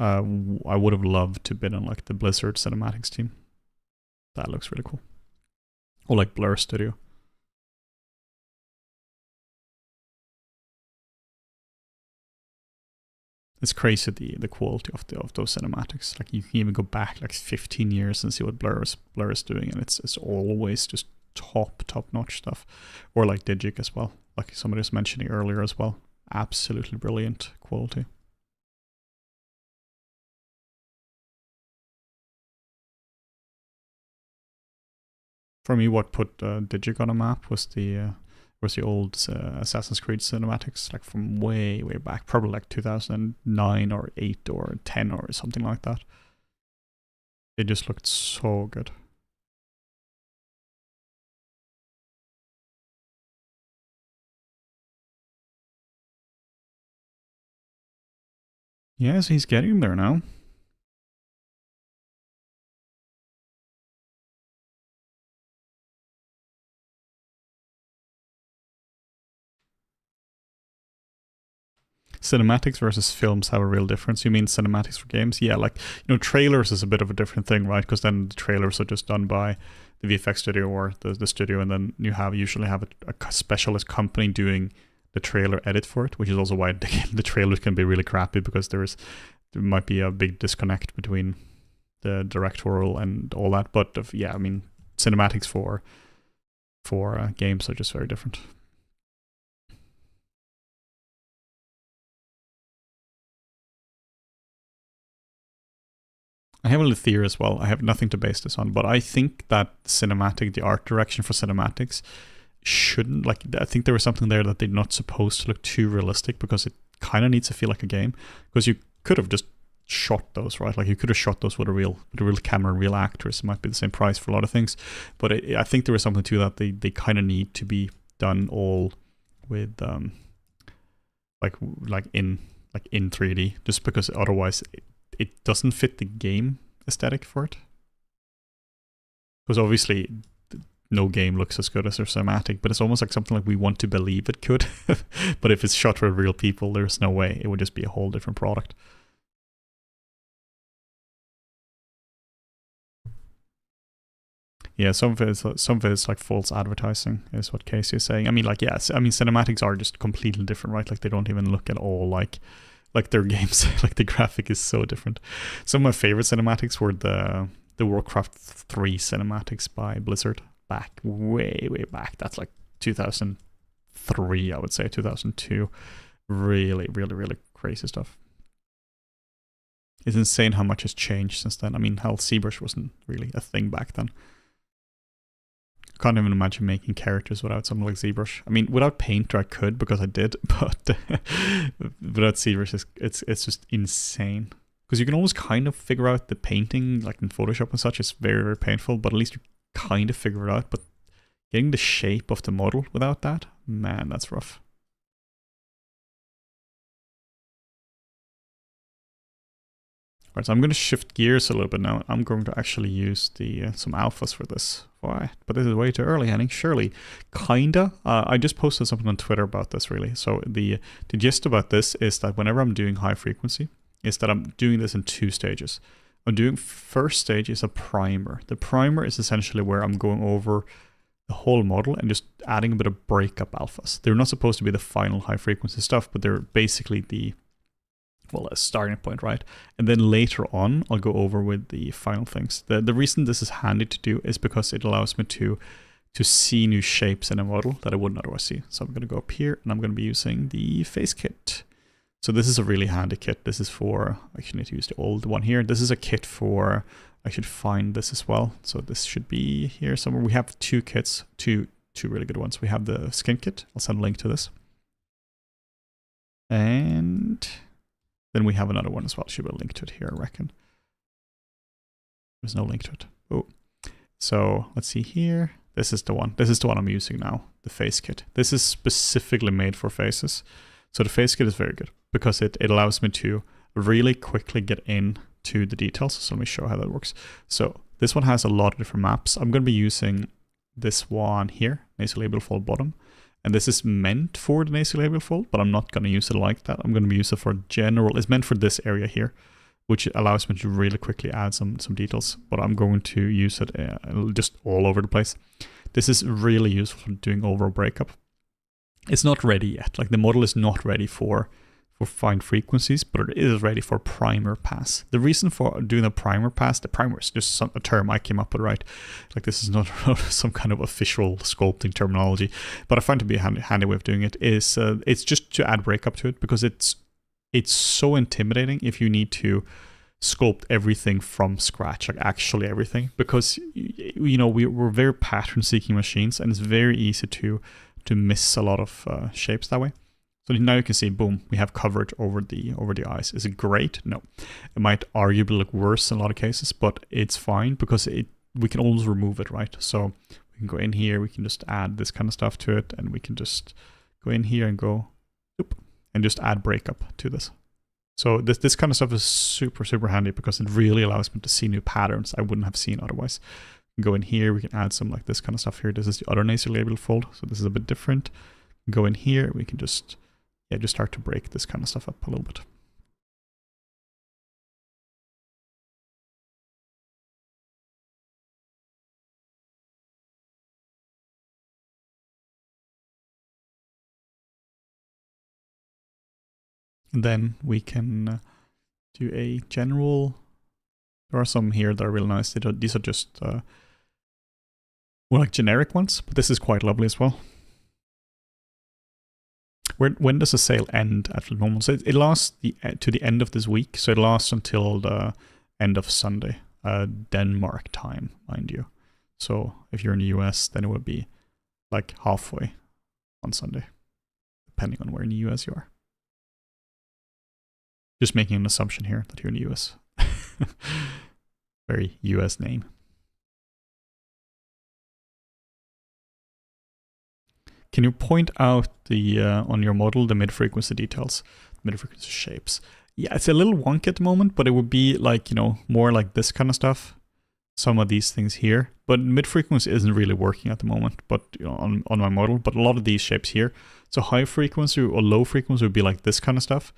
I would have loved to been on like the Blizzard cinematics team. That looks really cool. Or like Blur Studio. It's crazy the quality of those cinematics. Like you can even go back like 15 years and see what Blur is doing, and it's always just top notch stuff. Or like Digic as well, like somebody was mentioning earlier as well. Absolutely brilliant quality. For me, what put Digic on a map was the old Assassin's Creed cinematics, like from way back, probably like 2009 or 8 or 10 or something like that. It just looked so good. Yes, he's getting there now. Cinematics versus films have a real difference. You mean cinematics for games? Yeah, like, you know, trailers is a bit of a different thing, right? Because then the trailers are just done by the VFX studio or the studio, and then you usually have a specialist company doing the trailer edit for it, which is also why the trailers can be really crappy, because there might be a big disconnect between the directorial and all that. But yeah, I mean, cinematics for games are just very different. I have a little theory as well. I have nothing to base this on, but I think that the art direction for cinematics shouldn't, like, I think there was something there that they're not supposed to look too realistic, because it kind of needs to feel like a game. Because you could have just shot those, right? Like you could have shot those with a real camera, real actors. It might be the same price for a lot of things, but I think there was something to that. They kind of need to be done all with like in 3D, just because otherwise it doesn't fit the game aesthetic for it. Because obviously no game looks as good as their cinematic, but it's almost like something like we want to believe it could. But if it's shot with real people, there's no way. It would just be a whole different product. Yeah, some of it is like false advertising, is what Casey is saying. I mean, like, yes, I mean, cinematics are just completely different, right? Like they don't even look at all like their games. Like the graphic is so different. Some of my favorite cinematics were the Warcraft 3 cinematics by Blizzard. back, way back. That's like 2003, I would say, 2002. Really crazy stuff. It's insane how much has changed since then. I mean, hell, ZBrush wasn't really a thing back then. Can't even imagine making characters without something like ZBrush. I mean, without Painter I could, because I did, but without ZBrush, it's just insane. Because you can always kind of figure out the painting, like in Photoshop and such. It's very painful, but at least you kind of figure it out. But getting the shape of the model without that, man, that's rough. Alright, so I'm going to shift gears a little bit now. I'm going to actually use the some alphas for this. Why? But this is way too early, Henning. Surely. Kinda. I just posted something on Twitter about this, really. So the gist about this is that whenever I'm doing high frequency, is that I'm doing this in 2 stages. I'm doing first stage is a primer. The primer is essentially where I'm going over the whole model and just adding a bit of breakup alphas. They're not supposed to be the final high frequency stuff, but they're basically the, well, a starting point, right? And then later on, I'll go over with the final things. The reason this is handy to do is because it allows me to see new shapes in a model that I wouldn't otherwise see. So I'm going to go up here and I'm going to be using the face kit. So this is a really handy kit. This is for, I actually need to use the old one here. This is a kit for, I should find this as well. So this should be here somewhere. We have 2 kits, two really good ones. We have the skin kit. I'll send a link to this. And then we have another one as well. Should be a link to it here, I reckon. There's no link to it. Oh, so let's see here. This is the one. This is the one I'm using now, the face kit. This is specifically made for faces. So the face kit is very good because it allows me to really quickly get into the details. So let me show how that works. So this one has a lot of different maps. I'm going to be using this one here, nasolabial fold bottom. And this is meant for the nasolabial fold, but I'm not going to use it like that. I'm going to use it for general. It's meant for this area here, which allows me to really quickly add some details. But I'm going to use it just all over the place. This is really useful for doing overall breakup. It's not ready yet. Like the model is not ready for fine frequencies, but it is ready for primer pass. The reason for doing a primer pass, the primer is just a term I came up with, right? Like this is not some kind of official sculpting terminology, but I find to be a handy way of doing it is it's just to add breakup to it, because it's so intimidating if you need to sculpt everything from scratch, like actually everything, because you know we're very pattern seeking machines, and it's very easy to miss a lot of shapes that way. So now you can see, boom, we have coverage over the eyes. Is it great? No. It might arguably look worse in a lot of cases, but it's fine because we can always remove it, right? So we can go in here, we can just add this kind of stuff to it, and we can just go in here and go, oop, and just add breakup to this. So this kind of stuff is super handy because it really allows me to see new patterns I wouldn't have seen otherwise. We can go in here, we can add some like this kind of stuff here. This is the other nasolabial fold, so this is a bit different. Go in here, we can just start to break this kind of stuff up a little bit. And then we can do a general. There are some here that are really nice. These are just more like generic ones, but this is quite lovely as well. When does the sale end at the moment? So it lasts to the end of this week. So it lasts until the end of Sunday, Denmark time, mind you. So if you're in the US, then it would be like halfway on Sunday, depending on where in the US you are. Just making an assumption here that you're in the US. Very US name. Can you point out the on your model the mid-frequency details, mid-frequency shapes? Yeah, it's a little wonky at the moment, but it would be like, you know, more like this kind of stuff. Some of these things here, but mid-frequency isn't really working at the moment, but you know, on my model, but a lot of these shapes here. So high frequency or low frequency would be like this kind of stuff,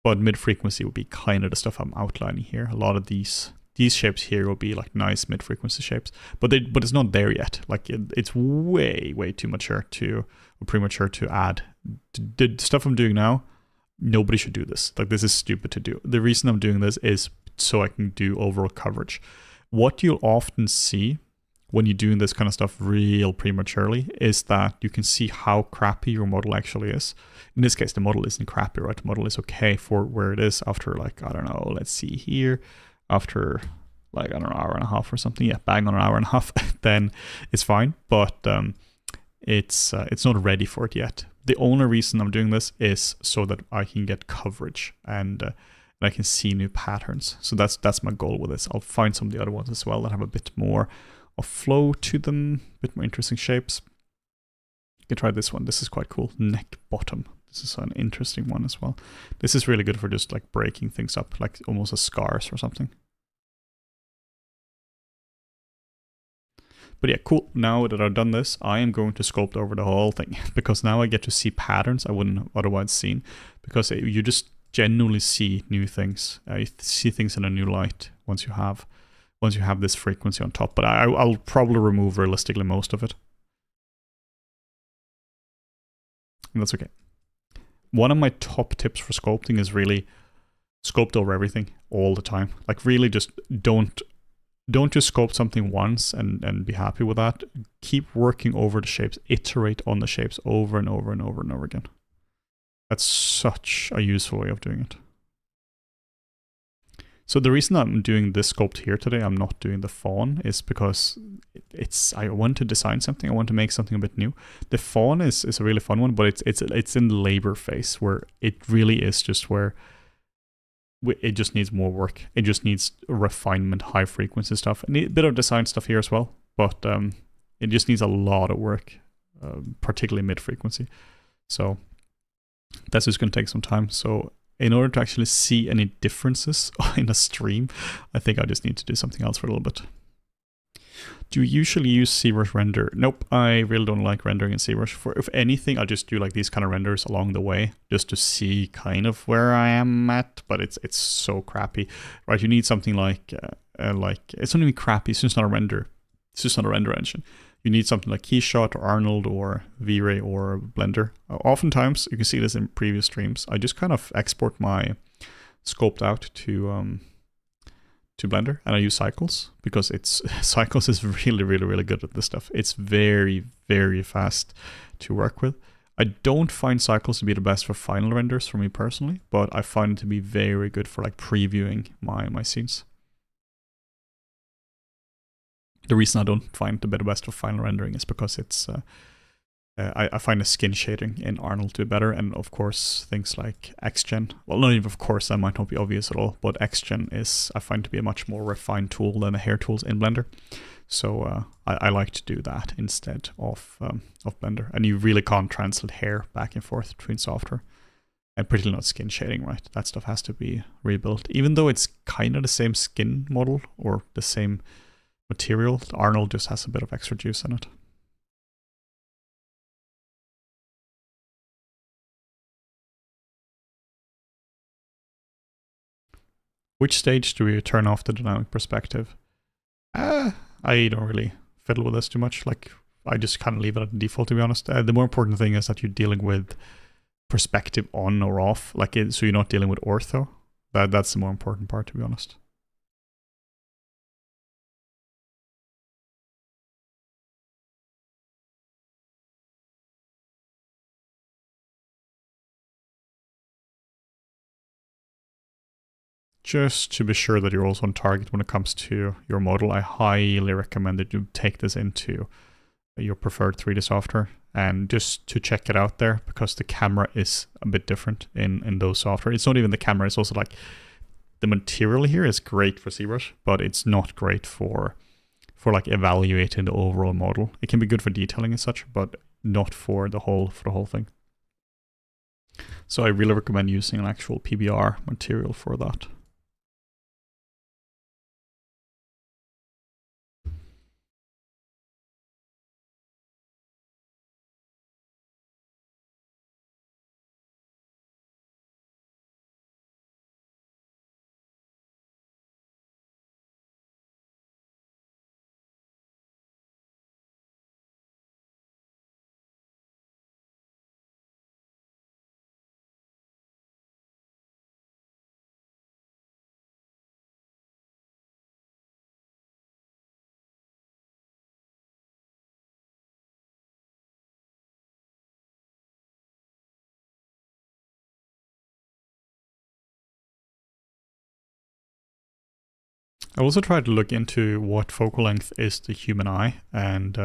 but mid-frequency would be kind of the stuff I'm outlining here. A lot of these shapes here will be like nice mid-frequency shapes, but it's not there yet. Like it's way too mature or premature to add. The stuff I'm doing now, nobody should do this. Like this is stupid to do. The reason I'm doing this is so I can do overall coverage. What you'll often see when you're doing this kind of stuff real prematurely is that you can see how crappy your model actually is. In this case, the model isn't crappy, right? The model is okay for where it is after like, I don't know, let's see here, after like, I don't know, hour and a half or something. Yeah, bang on an hour and a half, then it's fine. But it's not ready for it yet. The only reason I'm doing this is so that I can get coverage and I can see new patterns. So that's my goal with this. I'll find some of the other ones as well that have a bit more of flow to them, a bit more interesting shapes. You can try this one. This is quite cool. Neck bottom. This is an interesting one as well. This is really good for just like breaking things up, like almost a scars or something. But yeah, cool. Now that I've done this, I am going to sculpt over the whole thing because now I get to see patterns I wouldn't have otherwise seen, because you just genuinely see new things. You see things in a new light once you have this frequency on top. But I'll probably remove realistically most of it. And that's okay. One of my top tips for sculpting is really sculpt over everything all the time. Like really just don't just sculpt something once and be happy with that. Keep working over the shapes, iterate on the shapes over and over and over and over again. That's such a useful way of doing it. So the reason I'm doing this sculpt here today, I'm not doing the fawn, is because I want to design something. I want to make something a bit new. The fawn is a really fun one, but it's in the labor phase where it really is just where it just needs more work. It just needs refinement, high frequency stuff, and a bit of design stuff here as well. But it just needs a lot of work, particularly mid frequency. So that's just going to take some time. So in order to actually see any differences in a stream, I think I just need to do something else for a little bit. Do you usually use ZBrush render? Nope, I really don't like rendering in ZBrush. If anything, I'll just do like these kind of renders along the way just to see kind of where I am at, but it's so crappy, right? You need something like it's not even crappy, it's just not a render. It's just not a render engine. You need something like Keyshot or Arnold or V-Ray or Blender. Oftentimes, you can see this in previous streams, I just kind of export my sculpt out to Blender, and I use Cycles because Cycles is really, really, really good at this stuff. It's very, very fast to work with. I don't find Cycles to be the best for final renders for me personally, but I find it to be very good for like previewing my scenes. The reason I don't find it the best for final rendering is because it's I find the skin shading in Arnold to be better, and of course things like XGen. Well, not even of course, that might not be obvious at all, but XGen is, I find, to be a much more refined tool than the hair tools in Blender. So I like to do that instead of Blender. And you really can't translate hair back and forth between software. And particularly not skin shading, right? That stuff has to be rebuilt. Even though it's kind of the same skin model or the same material, Arnold just has a bit of extra juice in it. Which stage do we turn off the dynamic perspective? I don't really fiddle with this too much. Like, I just kind of leave it at default, to be honest. The more important thing is that you're dealing with perspective on or off, like so you're not dealing with ortho. That's the more important part, to be honest. Just to be sure that you're also on target when it comes to your model, I highly recommend that you take this into your preferred 3D software and just to check it out there, because the camera is a bit different in those software. It's not even the camera, it's also like the material here is great for ZBrush, but it's not great for like evaluating the overall model. It can be good for detailing and such, but not for the whole thing. So I really recommend using an actual PBR material for that. I also tried to look into what focal length is the human eye, and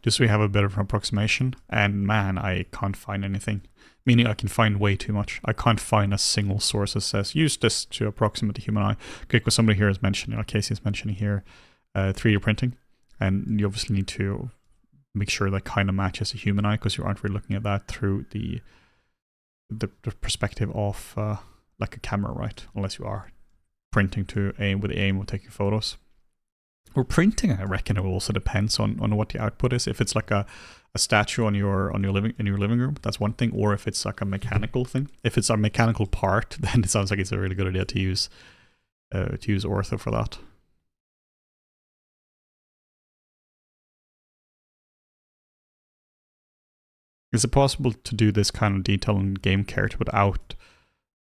just so we have a bit of an approximation, and man, I can't find anything. Meaning I can find way too much. I can't find a single source that says use this to approximate the human eye. Okay, because somebody here is mentioning, like Casey is mentioning here, 3D printing, and you obviously need to make sure that kind of matches the human eye, because you aren't really looking at that through the perspective of like a camera, right? Unless you are printing to aim with the aim of taking photos. Or printing, I reckon it also depends on what the output is. If it's like a statue in your living room, that's one thing. Or if it's like a mechanical thing. If it's a mechanical part, then it sounds like it's a really good idea to use ortho for that. Is it possible to do this kind of detail in game character without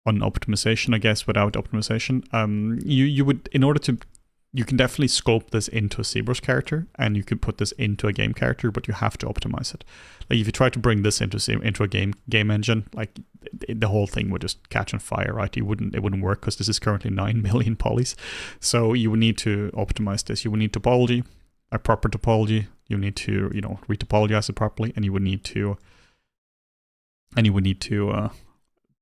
optimization? I guess without optimization, you would, in order to, you can definitely sculpt this into a ZBrush character, and you can put this into a game character, but you have to optimize it. Like if you try to bring this into a game engine, like the whole thing would just catch on fire, right? It wouldn't work, because this is currently 9 million polys. So you would need to optimize this. You would need topology, a proper topology. You need to, retopologize it properly, and you would need to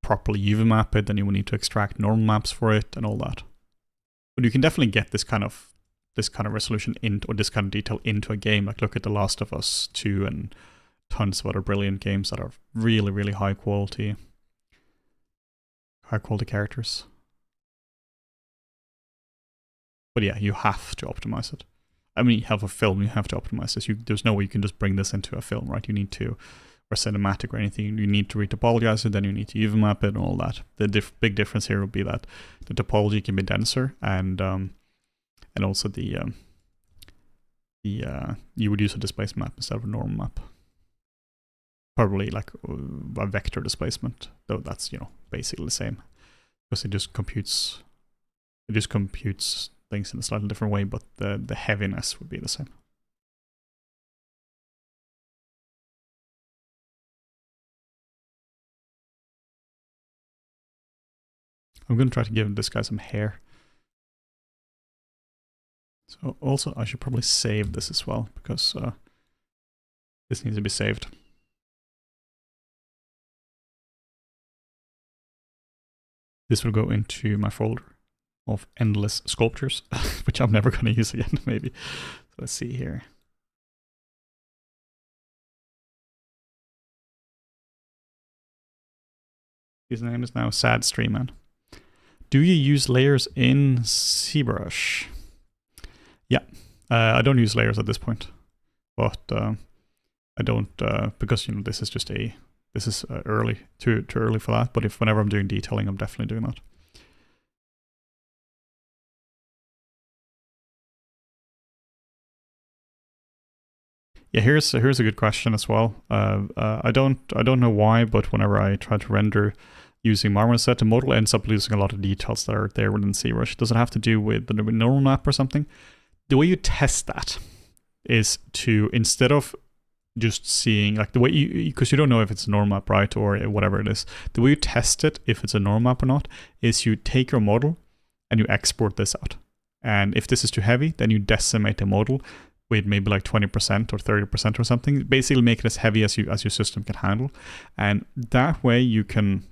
properly UV map it, and you would need to extract normal maps for it and all that. But you can definitely get this kind of resolution into, or this kind of detail into a game. Like look at The Last of Us 2 and tons of other brilliant games that are really, really high quality characters. But yeah, you have to optimize it. I mean, you have a film, you have to optimize this. There's no way you can just bring this into a film, right? You need to, or cinematic or anything, you need to retopologize it, then you need to UV map it and all that. The big difference here would be that the topology can be denser, and also you would use a displacement map instead of a normal map. Probably like a vector displacement, though that's basically the same, because it just computes things in a slightly different way, but the heaviness would be the same. I'm going to try to give this guy some hair. So also, I should probably save this as well, because this needs to be saved. This will go into my folder of endless sculptures, which I'm never going to use again, maybe. So let's see here. His name is now Sad Streamman. Do you use layers in ZBrush? Yeah, I don't use layers at this point, but I don't because this is just early, too early for that. But whenever I'm doing detailing, I'm definitely doing that. Yeah, here's a good question as well. I don't know why, but whenever I try to render using Marmoset, the model ends up losing a lot of details that are there within ZBrush. Does it have to do with the normal map or something? The way you test that is to, instead of just seeing, like the way because you don't know if it's a normal map, right, or whatever it is, the way you test it, if it's a normal map or not, is you take your model and you export this out. And if this is too heavy, then you decimate the model with maybe like 20% or 30% or something. Basically make it as heavy as your system can handle. And that way you can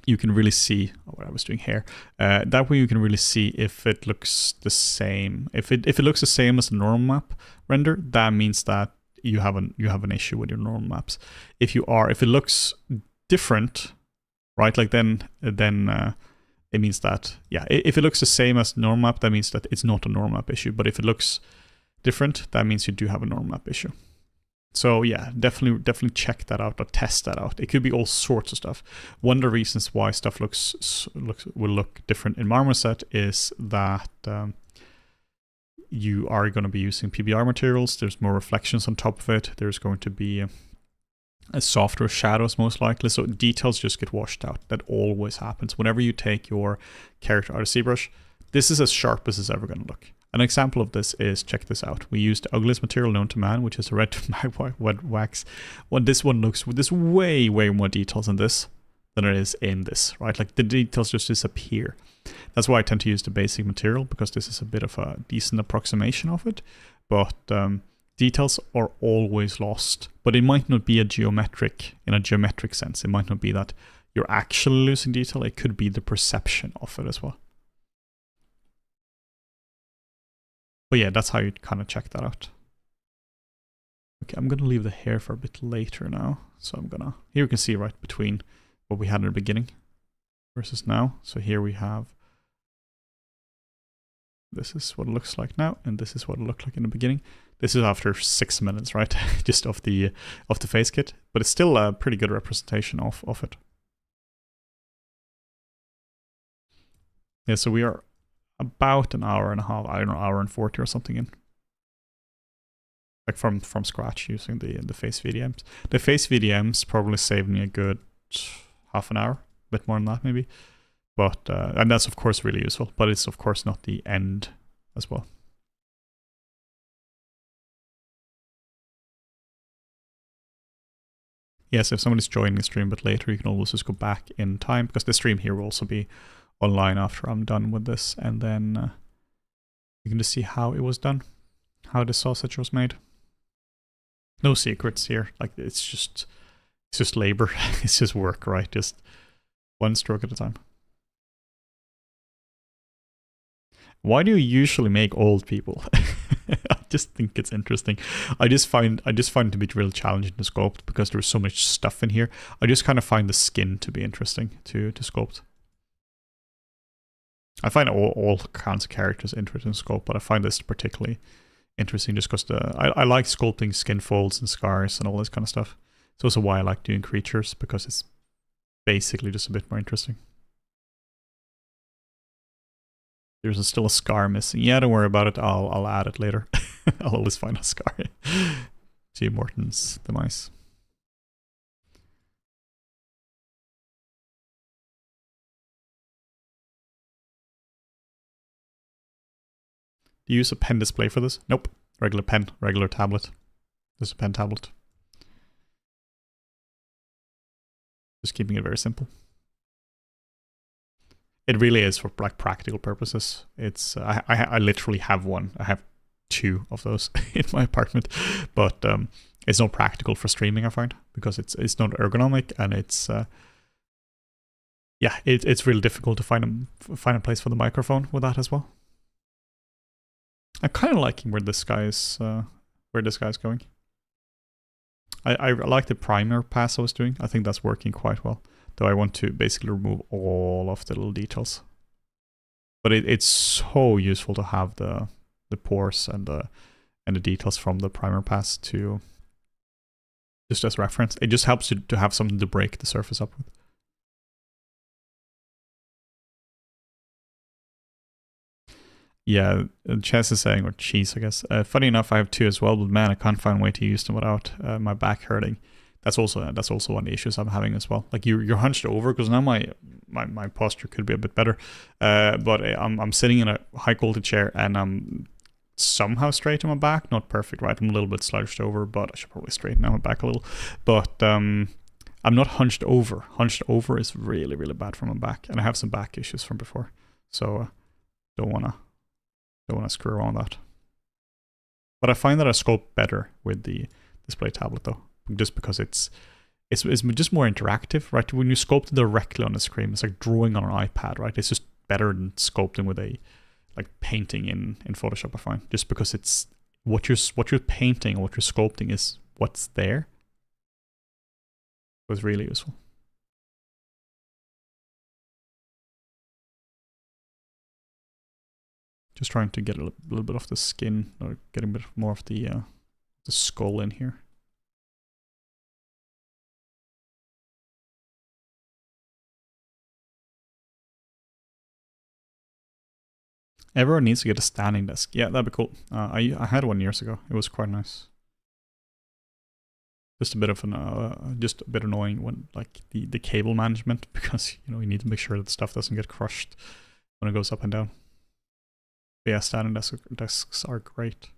really see what I was doing here. That way you can really see if it looks the same. If it looks the same as the normal map render, that means that you have an issue with your normal maps. If it looks different, right? Like then it means that, yeah, if it looks the same as normal map, that means that it's not a normal map issue. But if it looks different, that means you do have a normal map issue. So yeah, definitely check that out or test that out. It could be all sorts of stuff. One of the reasons why stuff will look different in Marmoset is that you are going to be using PBR materials. There's more reflections on top of it. There's going to be a softer shadows most likely, so details just get washed out. That always happens. Whenever you take your character out of ZBrush, this is as sharp as it's ever going to look. An example of this is, check this out. We used the ugliest material known to man, which is a red wax. Well, this one looks with this way more details than this. than it is in this, right? Like the details just disappear. That's why I tend to use the basic material, because this is a bit of a decent approximation of it. But details are always lost. But it might not be in a geometric sense. It might not be that you're actually losing detail. It could be the perception of it as well. But yeah, that's how you kind of check that out. Okay, I'm going to leave the hair for a bit later now. So here you can see right between what we had in the beginning versus now. So here we have, this is what it looks like now, and this is what it looked like in the beginning. This is after 6 minutes, right? Just of the face kit, but it's still a pretty good representation of it. Yeah, so we are about an hour and a half, I don't know, hour and 40 or something in. Like from scratch using the face VDMs. The face VDMs probably saved me a good half an hour, a bit more than that maybe. But and that's of course really useful, but it's of course not the end as well. Yes, if somebody's joining the stream a bit later, you can always just go back in time, because the stream here will also be online after I'm done with this, and then you can just see how it was done, how the sausage was made. No secrets here, like it's just labor, it's just work, right? Just one stroke at a time. Why do you usually make old people? I just think it's interesting. I just find it to be really challenging to sculpt because there's so much stuff in here. I just kind of find the skin to be interesting to sculpt. I find all kinds of characters interesting to sculpt, but I find this particularly interesting just because I like sculpting skin folds and scars and all this kind of stuff. It's also why I like doing creatures, because it's basically just a bit more interesting. There's still a scar missing. Yeah, don't worry about it. I'll add it later. I'll always find a scar. G. Morton's demise. Do you use a pen display for this? Nope. Regular pen, regular tablet. This is a pen tablet. Just keeping it very simple. It really is for like practical purposes. It's I literally have one. I have 2 of those in my apartment, but it's not practical for streaming, I find, because it's not ergonomic, and it's yeah, it's really difficult to find a place for the microphone with that as well. I'm kind of liking where this guy's going. I like the primer pass I was doing. I think that's working quite well. Though I want to basically remove all of the little details. But it's so useful to have the pores and the details from the primer pass to just as reference. It just helps you to have something to break the surface up with. Yeah, Chess is saying, or Cheese, I guess. Funny enough, I have 2 as well, but man, I can't find a way to use them without my back hurting. That's also one of the issues I'm having as well. Like you're hunched over, because now my posture could be a bit better, but I'm sitting in a high quality chair and I'm somehow straight on my back. Not perfect, right? I'm a little bit slouched over, but I should probably straighten out my back a little. But I'm not hunched over. Hunched over is really, really bad for my back, and I have some back issues from before, so don't wanna screw around with that. But I find that I sculpt better with the display tablet though, just because it's just more interactive, right? When you sculpt directly on the screen, it's like drawing on an iPad, right? It's just better than sculpting with a like painting in Photoshop, I find, just because it's what you're painting or what you're sculpting is what's there. It was really useful. Just trying to get a little bit of the skin, or getting a bit more of the skull in here. Everyone needs to get a standing desk. Yeah, that'd be cool. I had one years ago. It was quite nice. Just a bit of just a bit annoying when like the cable management, because you need to make sure that the stuff doesn't get crushed when it goes up and down. But yeah, standing desks are great.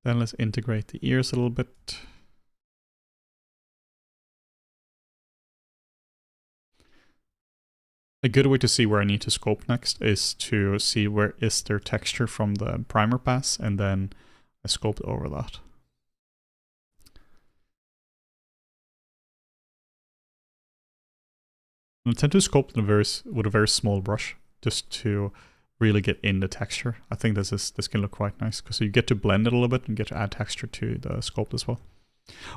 Then let's integrate the ears a little bit. A good way to see where I need to sculpt next is to see where is there texture from the primer pass, and then I sculpt over that. I tend to sculpt with a very small brush just to really get in the texture. I think this can look quite nice because you get to blend it a little bit and get to add texture to the sculpt as well.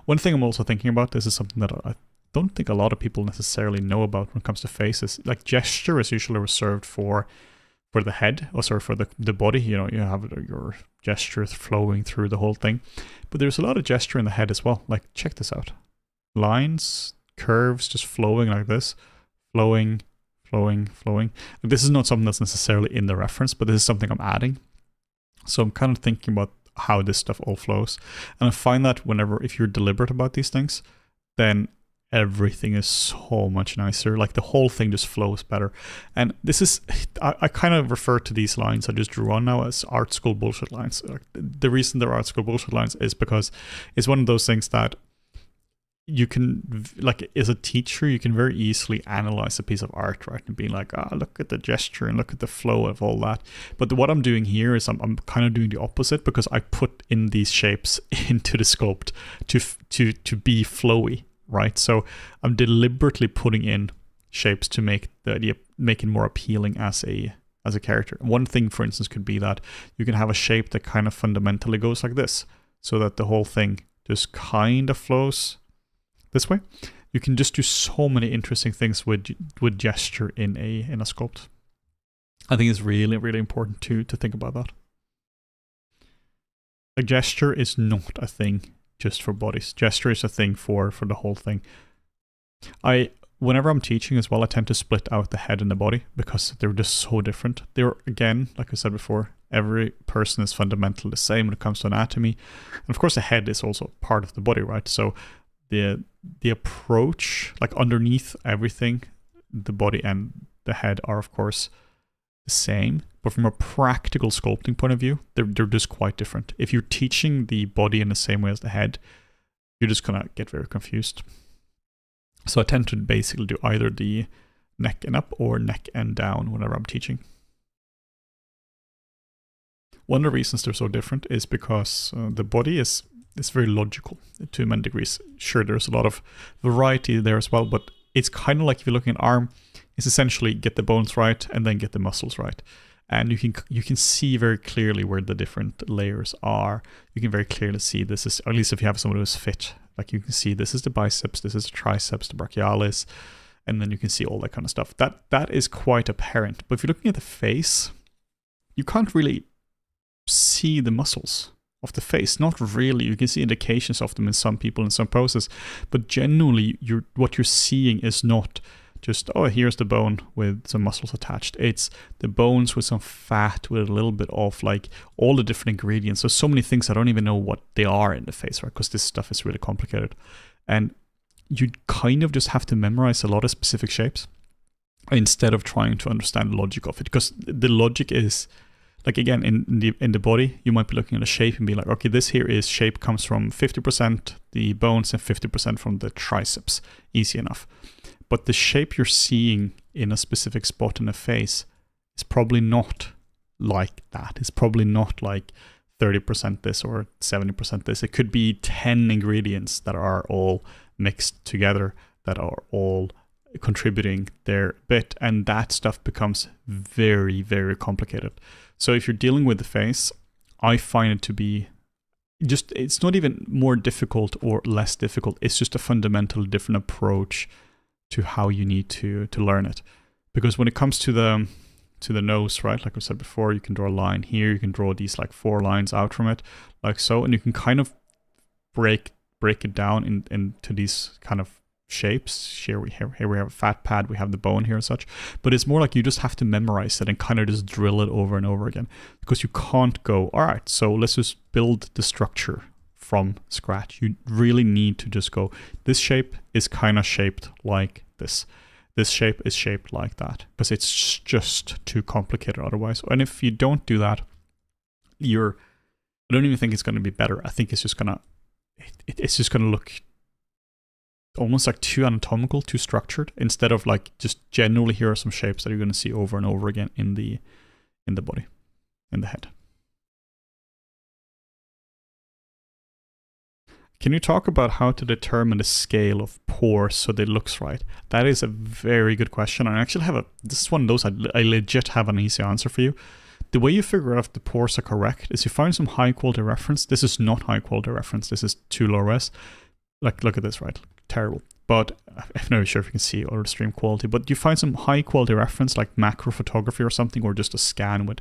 One thing I'm also thinking about, this is something that I don't think a lot of people necessarily know about when it comes to faces. Like gesture is usually reserved for the head, or sorry, for the body. You know, you have your gestures flowing through the whole thing, but there's a lot of gesture in the head as well. Like check this out, lines, curves, just flowing like this, flowing. This is not something that's necessarily in the reference, but this is something I'm adding. So I'm kind of thinking about how this stuff all flows, and I find that if you're deliberate about these things, then everything is so much nicer. Like the whole thing just flows better. And this is, I kind of refer to these lines I just drew on now as art school bullshit lines. The reason they're art school bullshit lines is because it's one of those things that you can, like as a teacher, you can very easily analyze a piece of art, right? And be like, look at the gesture and look at the flow of all that. But what I'm doing here is I'm kind of doing the opposite, because I put in these shapes into the sculpt to be flowy. Right, so I'm deliberately putting in shapes to make it more appealing as a character. One thing, for instance, could be that you can have a shape that kind of fundamentally goes like this, so that the whole thing just kind of flows this way. You can just do so many interesting things with gesture in a sculpt. I think it's really, really important to think about that. A gesture is not a thing just for bodies. Gesture is a thing for the whole thing. Whenever I'm teaching as well, I tend to split out the head and the body because they're just so different. They're, again, like I said before, every person is fundamentally the same when it comes to anatomy. And of course the head is also part of the body, right? So the approach, like underneath everything, the body and the head are of course the same, but from a practical sculpting point of view, they're just quite different. If you're teaching the body in the same way as the head, you're just gonna get very confused. So I tend to basically do either the neck and up or neck and down whenever I'm teaching. One of the reasons they're so different is because the body is very logical to many degrees. Sure, there's a lot of variety there as well, but it's kind of like if you're looking at an arm, it's essentially get the bones right and then get the muscles right. And you can see very clearly where the different layers are. You can very clearly see this is, at least if you have someone who's fit, like you can see this is the biceps, this is the triceps, the brachialis, and then you can see all that kind of stuff. That is quite apparent. But if you're looking at the face, you can't really see the muscles of the face. Not really. You can see indications of them in some people in some poses, but generally what you're seeing is not just, oh, here's the bone with some muscles attached. It's the bones with some fat, with a little bit of like all the different ingredients. There's so many things I don't even know what they are in the face, right? Because this stuff is really complicated. And you kind of just have to memorize a lot of specific shapes instead of trying to understand the logic of it. Because the logic is, like again, in the body, you might be looking at a shape and be like, okay, this here is shape comes from 50% the bones and 50% from the triceps. Easy enough. But the shape you're seeing in a specific spot in the face is probably not like that. It's probably not like 30% this or 70% this. It could be 10 ingredients that are all mixed together, that are all contributing their bit. And that stuff becomes very, very complicated. So if you're dealing with the face, I find it to be just, it's not even more difficult or less difficult. It's just a fundamental different approach to how you need to learn it. Because when it comes to the nose, right, like I said before, you can draw a line here, you can draw these like 4 lines out from it, like so, and you can kind of break it down into these kind of shapes. Here we have a fat pad, we have the bone here and such, but it's more like you just have to memorize it and kind of just drill it over and over again, because you can't go, all right, so let's just build the structure from scratch. You really need to just go, this shape is kind of shaped like this. This shape is shaped like that, because it's just too complicated otherwise. And if you don't do that, I don't even think it's going to be better. I think it's just gonna look almost like too anatomical, too structured, instead of like just generally here are some shapes that you're going to see over and over again in the body, in the head. Can you talk about how to determine the scale of pores so that it looks right? That is a very good question. I actually have this is one of those I legit have an easy answer for you. The way you figure out if the pores are correct is you find some high quality reference. This is not high quality reference. This is too low res. Like, look at this, right? Terrible. But I'm not sure if you can see or stream quality, but you find some high quality reference like macro photography or something, or just a scan which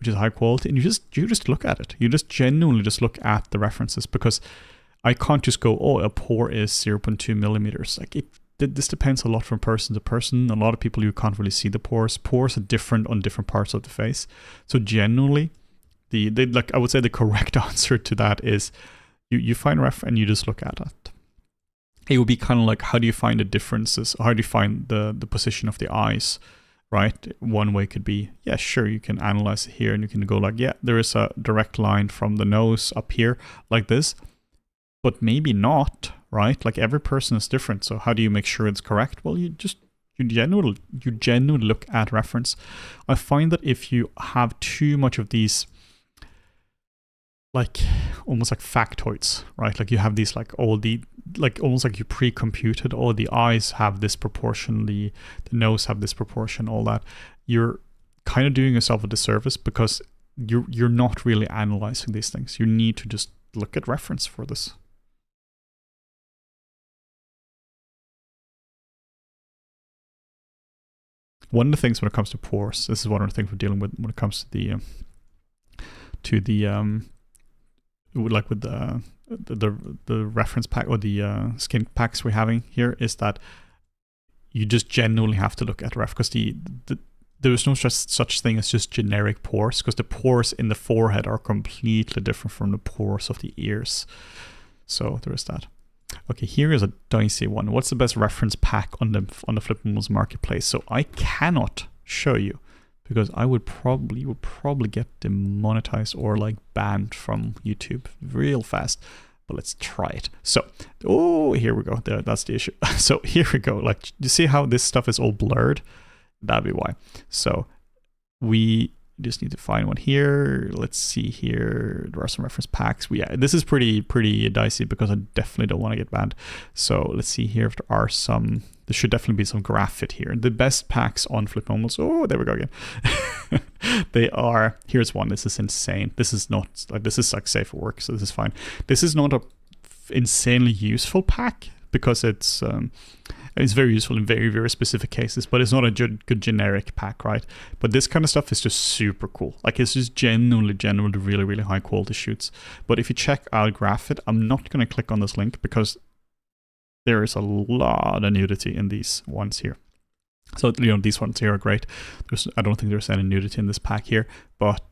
is high quality, and you just look at it. You just genuinely just look at the references, because I can't just go, oh, a pore is 0.2 millimeters. Like this depends a lot from person to person. A lot of people, you can't really see the pores. Pores are different on different parts of the face. So generally, I would say the correct answer to that is you find ref and you just look at it. It would be kind of like, how do you find the differences? How do you find the position of the eyes, right? One way could be, yeah, sure, you can analyze it here and you can go like, yeah, there is a direct line from the nose up here like this. But maybe not, right? Like every person is different. So how do you make sure it's correct? Well, you genuinely look at reference. I find that if you have too much of these, like almost like factoids, right? Like you have these like almost like you pre-computed, oh, the eyes have this proportion, the nose have this proportion, all that. You're kind of doing yourself a disservice, because you're not really analyzing these things. You need to just look at reference for this. One of the things when it comes to pores, this is one of the things we're dealing with when it comes to the reference pack or the skin packs we're having here, is that you just genuinely have to look at ref, because there is no such thing as just generic pores, because the pores in the forehead are completely different from the pores of the ears. So there is that. Okay, here is a dicey one. What's the best reference pack on the Flipmodels marketplace? So I cannot show you, because I would probably get demonetized or like banned from YouTube real fast. But let's try it. So, oh, here we go. That's the issue. So here we go. Like, you see how this stuff is all blurred? That'd be why. So we just need to find one here. Let's see here. There are some reference packs. Yeah, this is pretty dicey, because I definitely don't want to get banned. So let's see here if there are some. There should definitely be some graphite here. The best packs on Flipmodels. Oh, there we go again. They are. Here's one. This is insane. This is not like, this is like safe for work, so this is fine. This is not a insanely useful pack, because it's very useful in very, very specific cases, but it's not a good generic pack, right? But this kind of stuff is just super cool. Like, it's just genuinely really, really high quality shoots. But if you check out Graphite, I'm not going to click on this link, because there is a lot of nudity in these ones here. So, these ones here are great. I don't think there's any nudity in this pack here, but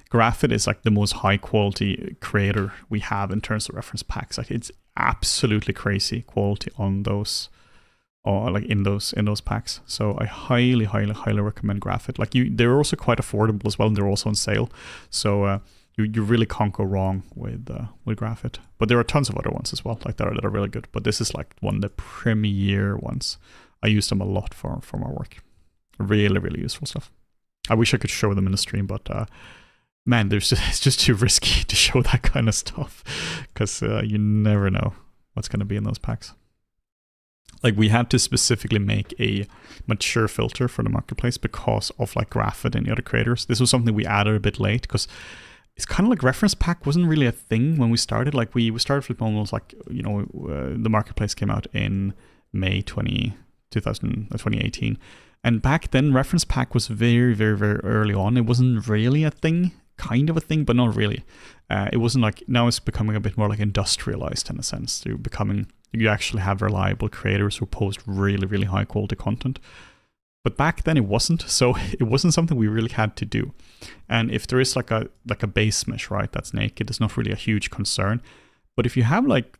Graphite is like the most high quality creator we have in terms of reference packs. Like, it's absolutely crazy quality on those, or like in those packs. So I highly recommend Graphite. Like, they're also quite affordable as well, and they're also on sale. So you really can't go wrong with Graphite. But there are tons of other ones as well, like that are really good. But this is like one of the premier ones. I use them a lot for my work. Really useful stuff. I wish I could show them in the stream, but man, it's just too risky to show that kind of stuff, because you never know what's going to be in those packs. Like, we had to specifically make a mature filter for the marketplace because of like Graphite and the other creators. This was something we added a bit late, because it's kind of like reference pack wasn't really a thing when we started. Like, we started Flipmodels, like, the marketplace came out in May 2018. And back then, reference pack was very early on. It wasn't really a thing. Kind of a thing, but not really. It wasn't like, now it's becoming a bit more like industrialized in a sense. You actually have reliable creators who post really high quality content. But back then it wasn't, so it wasn't something we really had to do. And if there is like a base mesh, right, that's naked, it's not really a huge concern. But if you have like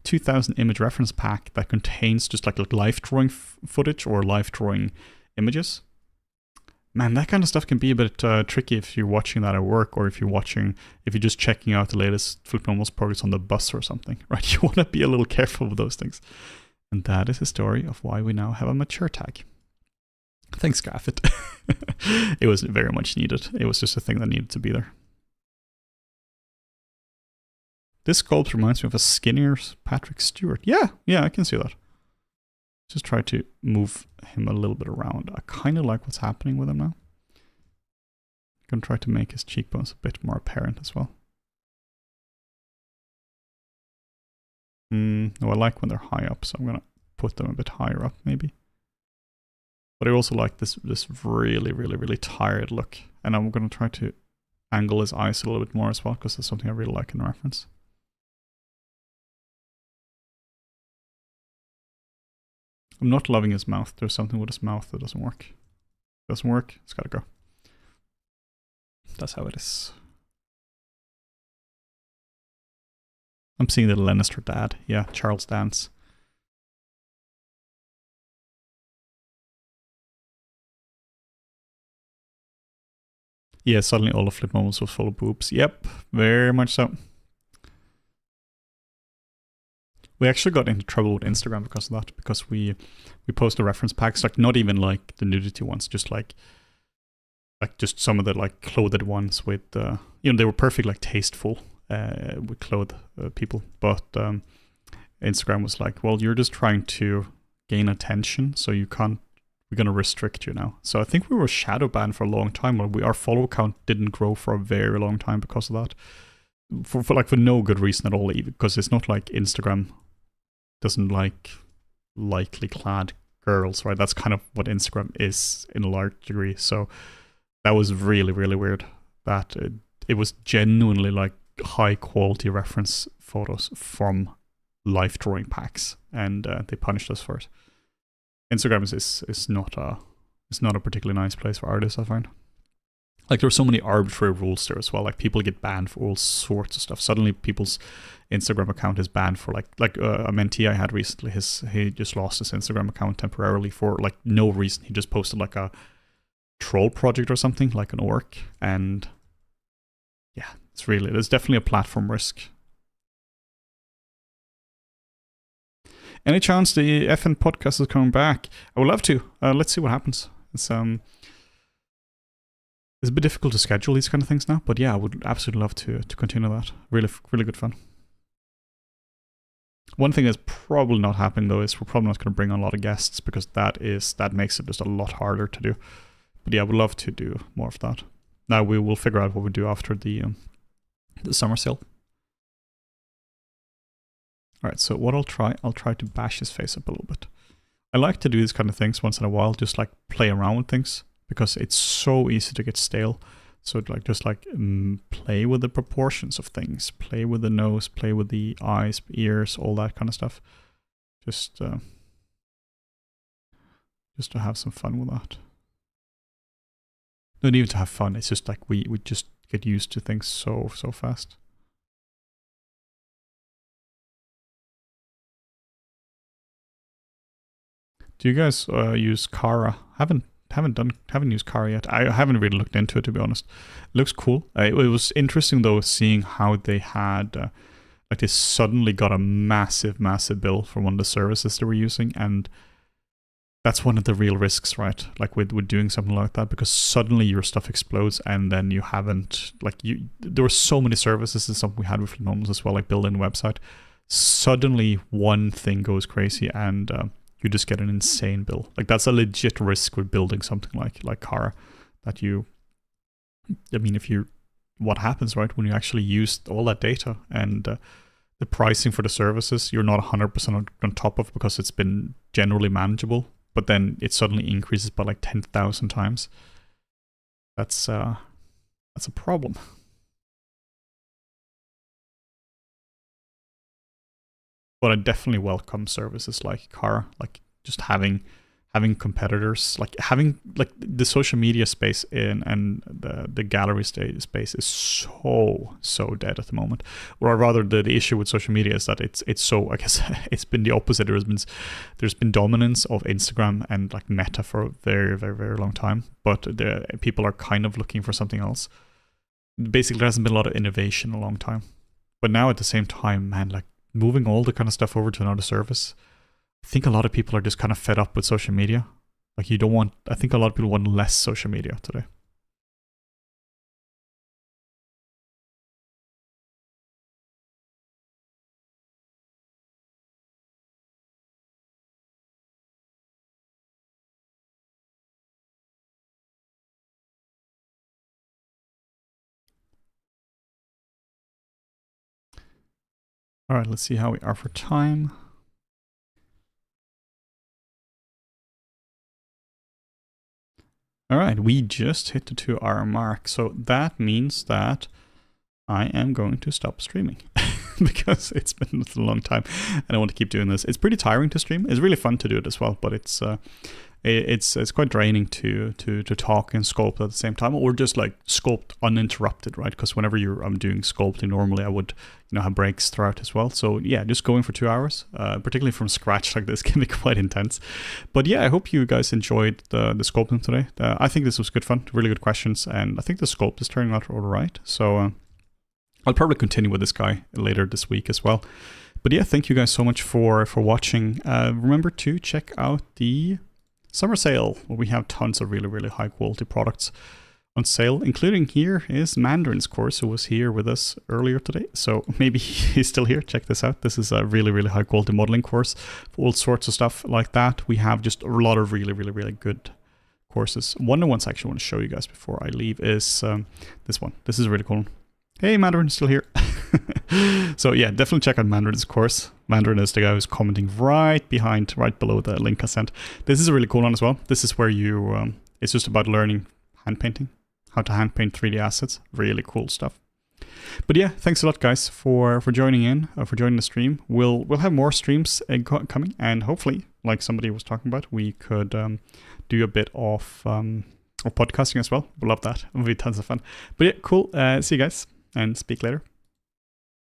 2000 image reference pack that contains just like live drawing footage or live drawing images, man, that kind of stuff can be a bit tricky if you're watching that at work, or if you're just checking out the latest Flip Normals progress on the bus or something, right? You want to be a little careful with those things. And that is the story of why we now have a mature tag. Thanks, Graphit. It was very much needed. It was just a thing that needed to be there. This sculpt reminds me of a skinnier Patrick Stewart. Yeah, I can see that. Just try to move him a little bit around. I kind of like what's happening with him now. I'm going to try to make his cheekbones a bit more apparent as well. No, I like when they're high up, so I'm going to put them a bit higher up maybe. But I also like this really, really, really tired look. And I'm going to try to angle his eyes a little bit more as well, because that's something I really like in reference. I'm not loving his mouth. There's something with his mouth that doesn't work. Doesn't work. It's gotta go. That's how it is. I'm seeing the Lannister dad. Yeah, Charles Dance. Yeah, suddenly all of Flip Normals was full of boobs. Yep, very much so. We actually got into trouble with Instagram because of that, because we posted reference packs, like not even like the nudity ones, just like just some of the like clothed ones with you know, they were perfect, like tasteful with clothed people, but Instagram was like, well, you're just trying to gain attention, so you can't, we're going to restrict you now. So I think we were shadow banned for a long time, or our follow count didn't grow for a very long time because of that, for no good reason at all, even because it's not like Instagram doesn't like lightly clad girls, right? That's kind of what Instagram is in a large degree. So that was really, really weird that it was genuinely like high quality reference photos from life drawing packs, and they punished us for it. Instagram is not a particularly nice place for artists, I find. Like, there are so many arbitrary rules there as well. Like, people get banned for all sorts of stuff. Suddenly people's Instagram account is banned for like a mentee I had recently. He just lost his Instagram account temporarily for like no reason. He just posted like a troll project or something, like an orc, and yeah, there's definitely a platform risk. Any chance the FN podcast is coming back? I would love to. Let's see what happens. It's a bit difficult to schedule these kind of things now, but yeah, I would absolutely love to continue that. Really, really good fun. One thing that's probably not happening though is we're probably not going to bring on a lot of guests, because that makes it just a lot harder to do. But yeah, I would love to do more of that. Now we will figure out what we do after the summer sale. All right, so what I'll try to bash his face up a little bit. I like to do these kind of things once in a while, just like play around with things, because it's so easy to get stale. So just play with the proportions of things, play with the nose, play with the eyes, ears, all that kind of stuff. Just to have some fun with that. Not even to have fun, it's just like we just get used to things so fast. Do you guys use Kara? Haven't used Kara yet. I haven't really looked into it, to be honest. It looks cool. It was interesting though, seeing how they had like they suddenly got a massive bill for one of the services they were using, and that's one of the real risks, right? Like with doing something like that, because suddenly your stuff explodes, and then you haven't there were so many services and something we had with Normals as well, like building a website. Suddenly one thing goes crazy, and you just get an insane bill. Like, that's a legit risk with building something like Kara, that what happens, right, when you actually use all that data and the pricing for the services, you're not 100% on top of, because it's been generally manageable, but then it suddenly increases by like 10,000 times. That's a problem. But I definitely welcome services like Kara, like just having having competitors, like having like the social media space and the gallery space is so dead at the moment. Or rather, the issue with social media is that it's so, I guess it's been the opposite. There's been dominance of Instagram and like Meta for a very long time, but people are kind of looking for something else. Basically, there hasn't been a lot of innovation in a long time. But now at the same time, man, like moving all the kind of stuff over to another service, I think a lot of people are just kind of fed up with social media. Like I think a lot of people want less social media today. All right, let's see how we are for time. All right, we just hit the 2-hour mark. So that means that I am going to stop streaming because it's been a long time and I want to keep doing this. It's pretty tiring to stream. It's really fun to do it as well, but it's quite draining to talk and sculpt at the same time, or just like sculpt uninterrupted, right? Because whenever I'm doing sculpting, normally I would have breaks throughout as well. So yeah, just going for 2 hours, particularly from scratch like this, can be quite intense. But yeah, I hope you guys enjoyed the sculpting today. I think this was good fun, really good questions, and I think the sculpt is turning out all right. So I'll probably continue with this guy later this week as well. But yeah, thank you guys so much for watching. Remember to check out the summer sale, where we have tons of really high quality products on sale, including here is Mandarin's course, who was here with us earlier today. So maybe he's still here. Check this out. This is a really high quality modeling course for all sorts of stuff like that. We have just a lot of really good courses. One of the ones I actually want to show you guys before I leave is this one. This is a really cool one. Hey, Mandarin's still here. So yeah, definitely check out Mandarin's course. Mandarin is the guy who's commenting right below the link I sent. This is a really cool one as well. This is where you, it's just about learning hand painting, how to hand paint 3D assets. Really cool stuff. But yeah, thanks a lot, guys, for joining in, for joining the stream. We'll have more streams coming, and hopefully, like somebody was talking about, we could do a bit of podcasting as well. We'll love that. It'll be tons of fun. But yeah, cool. See you guys, and speak later.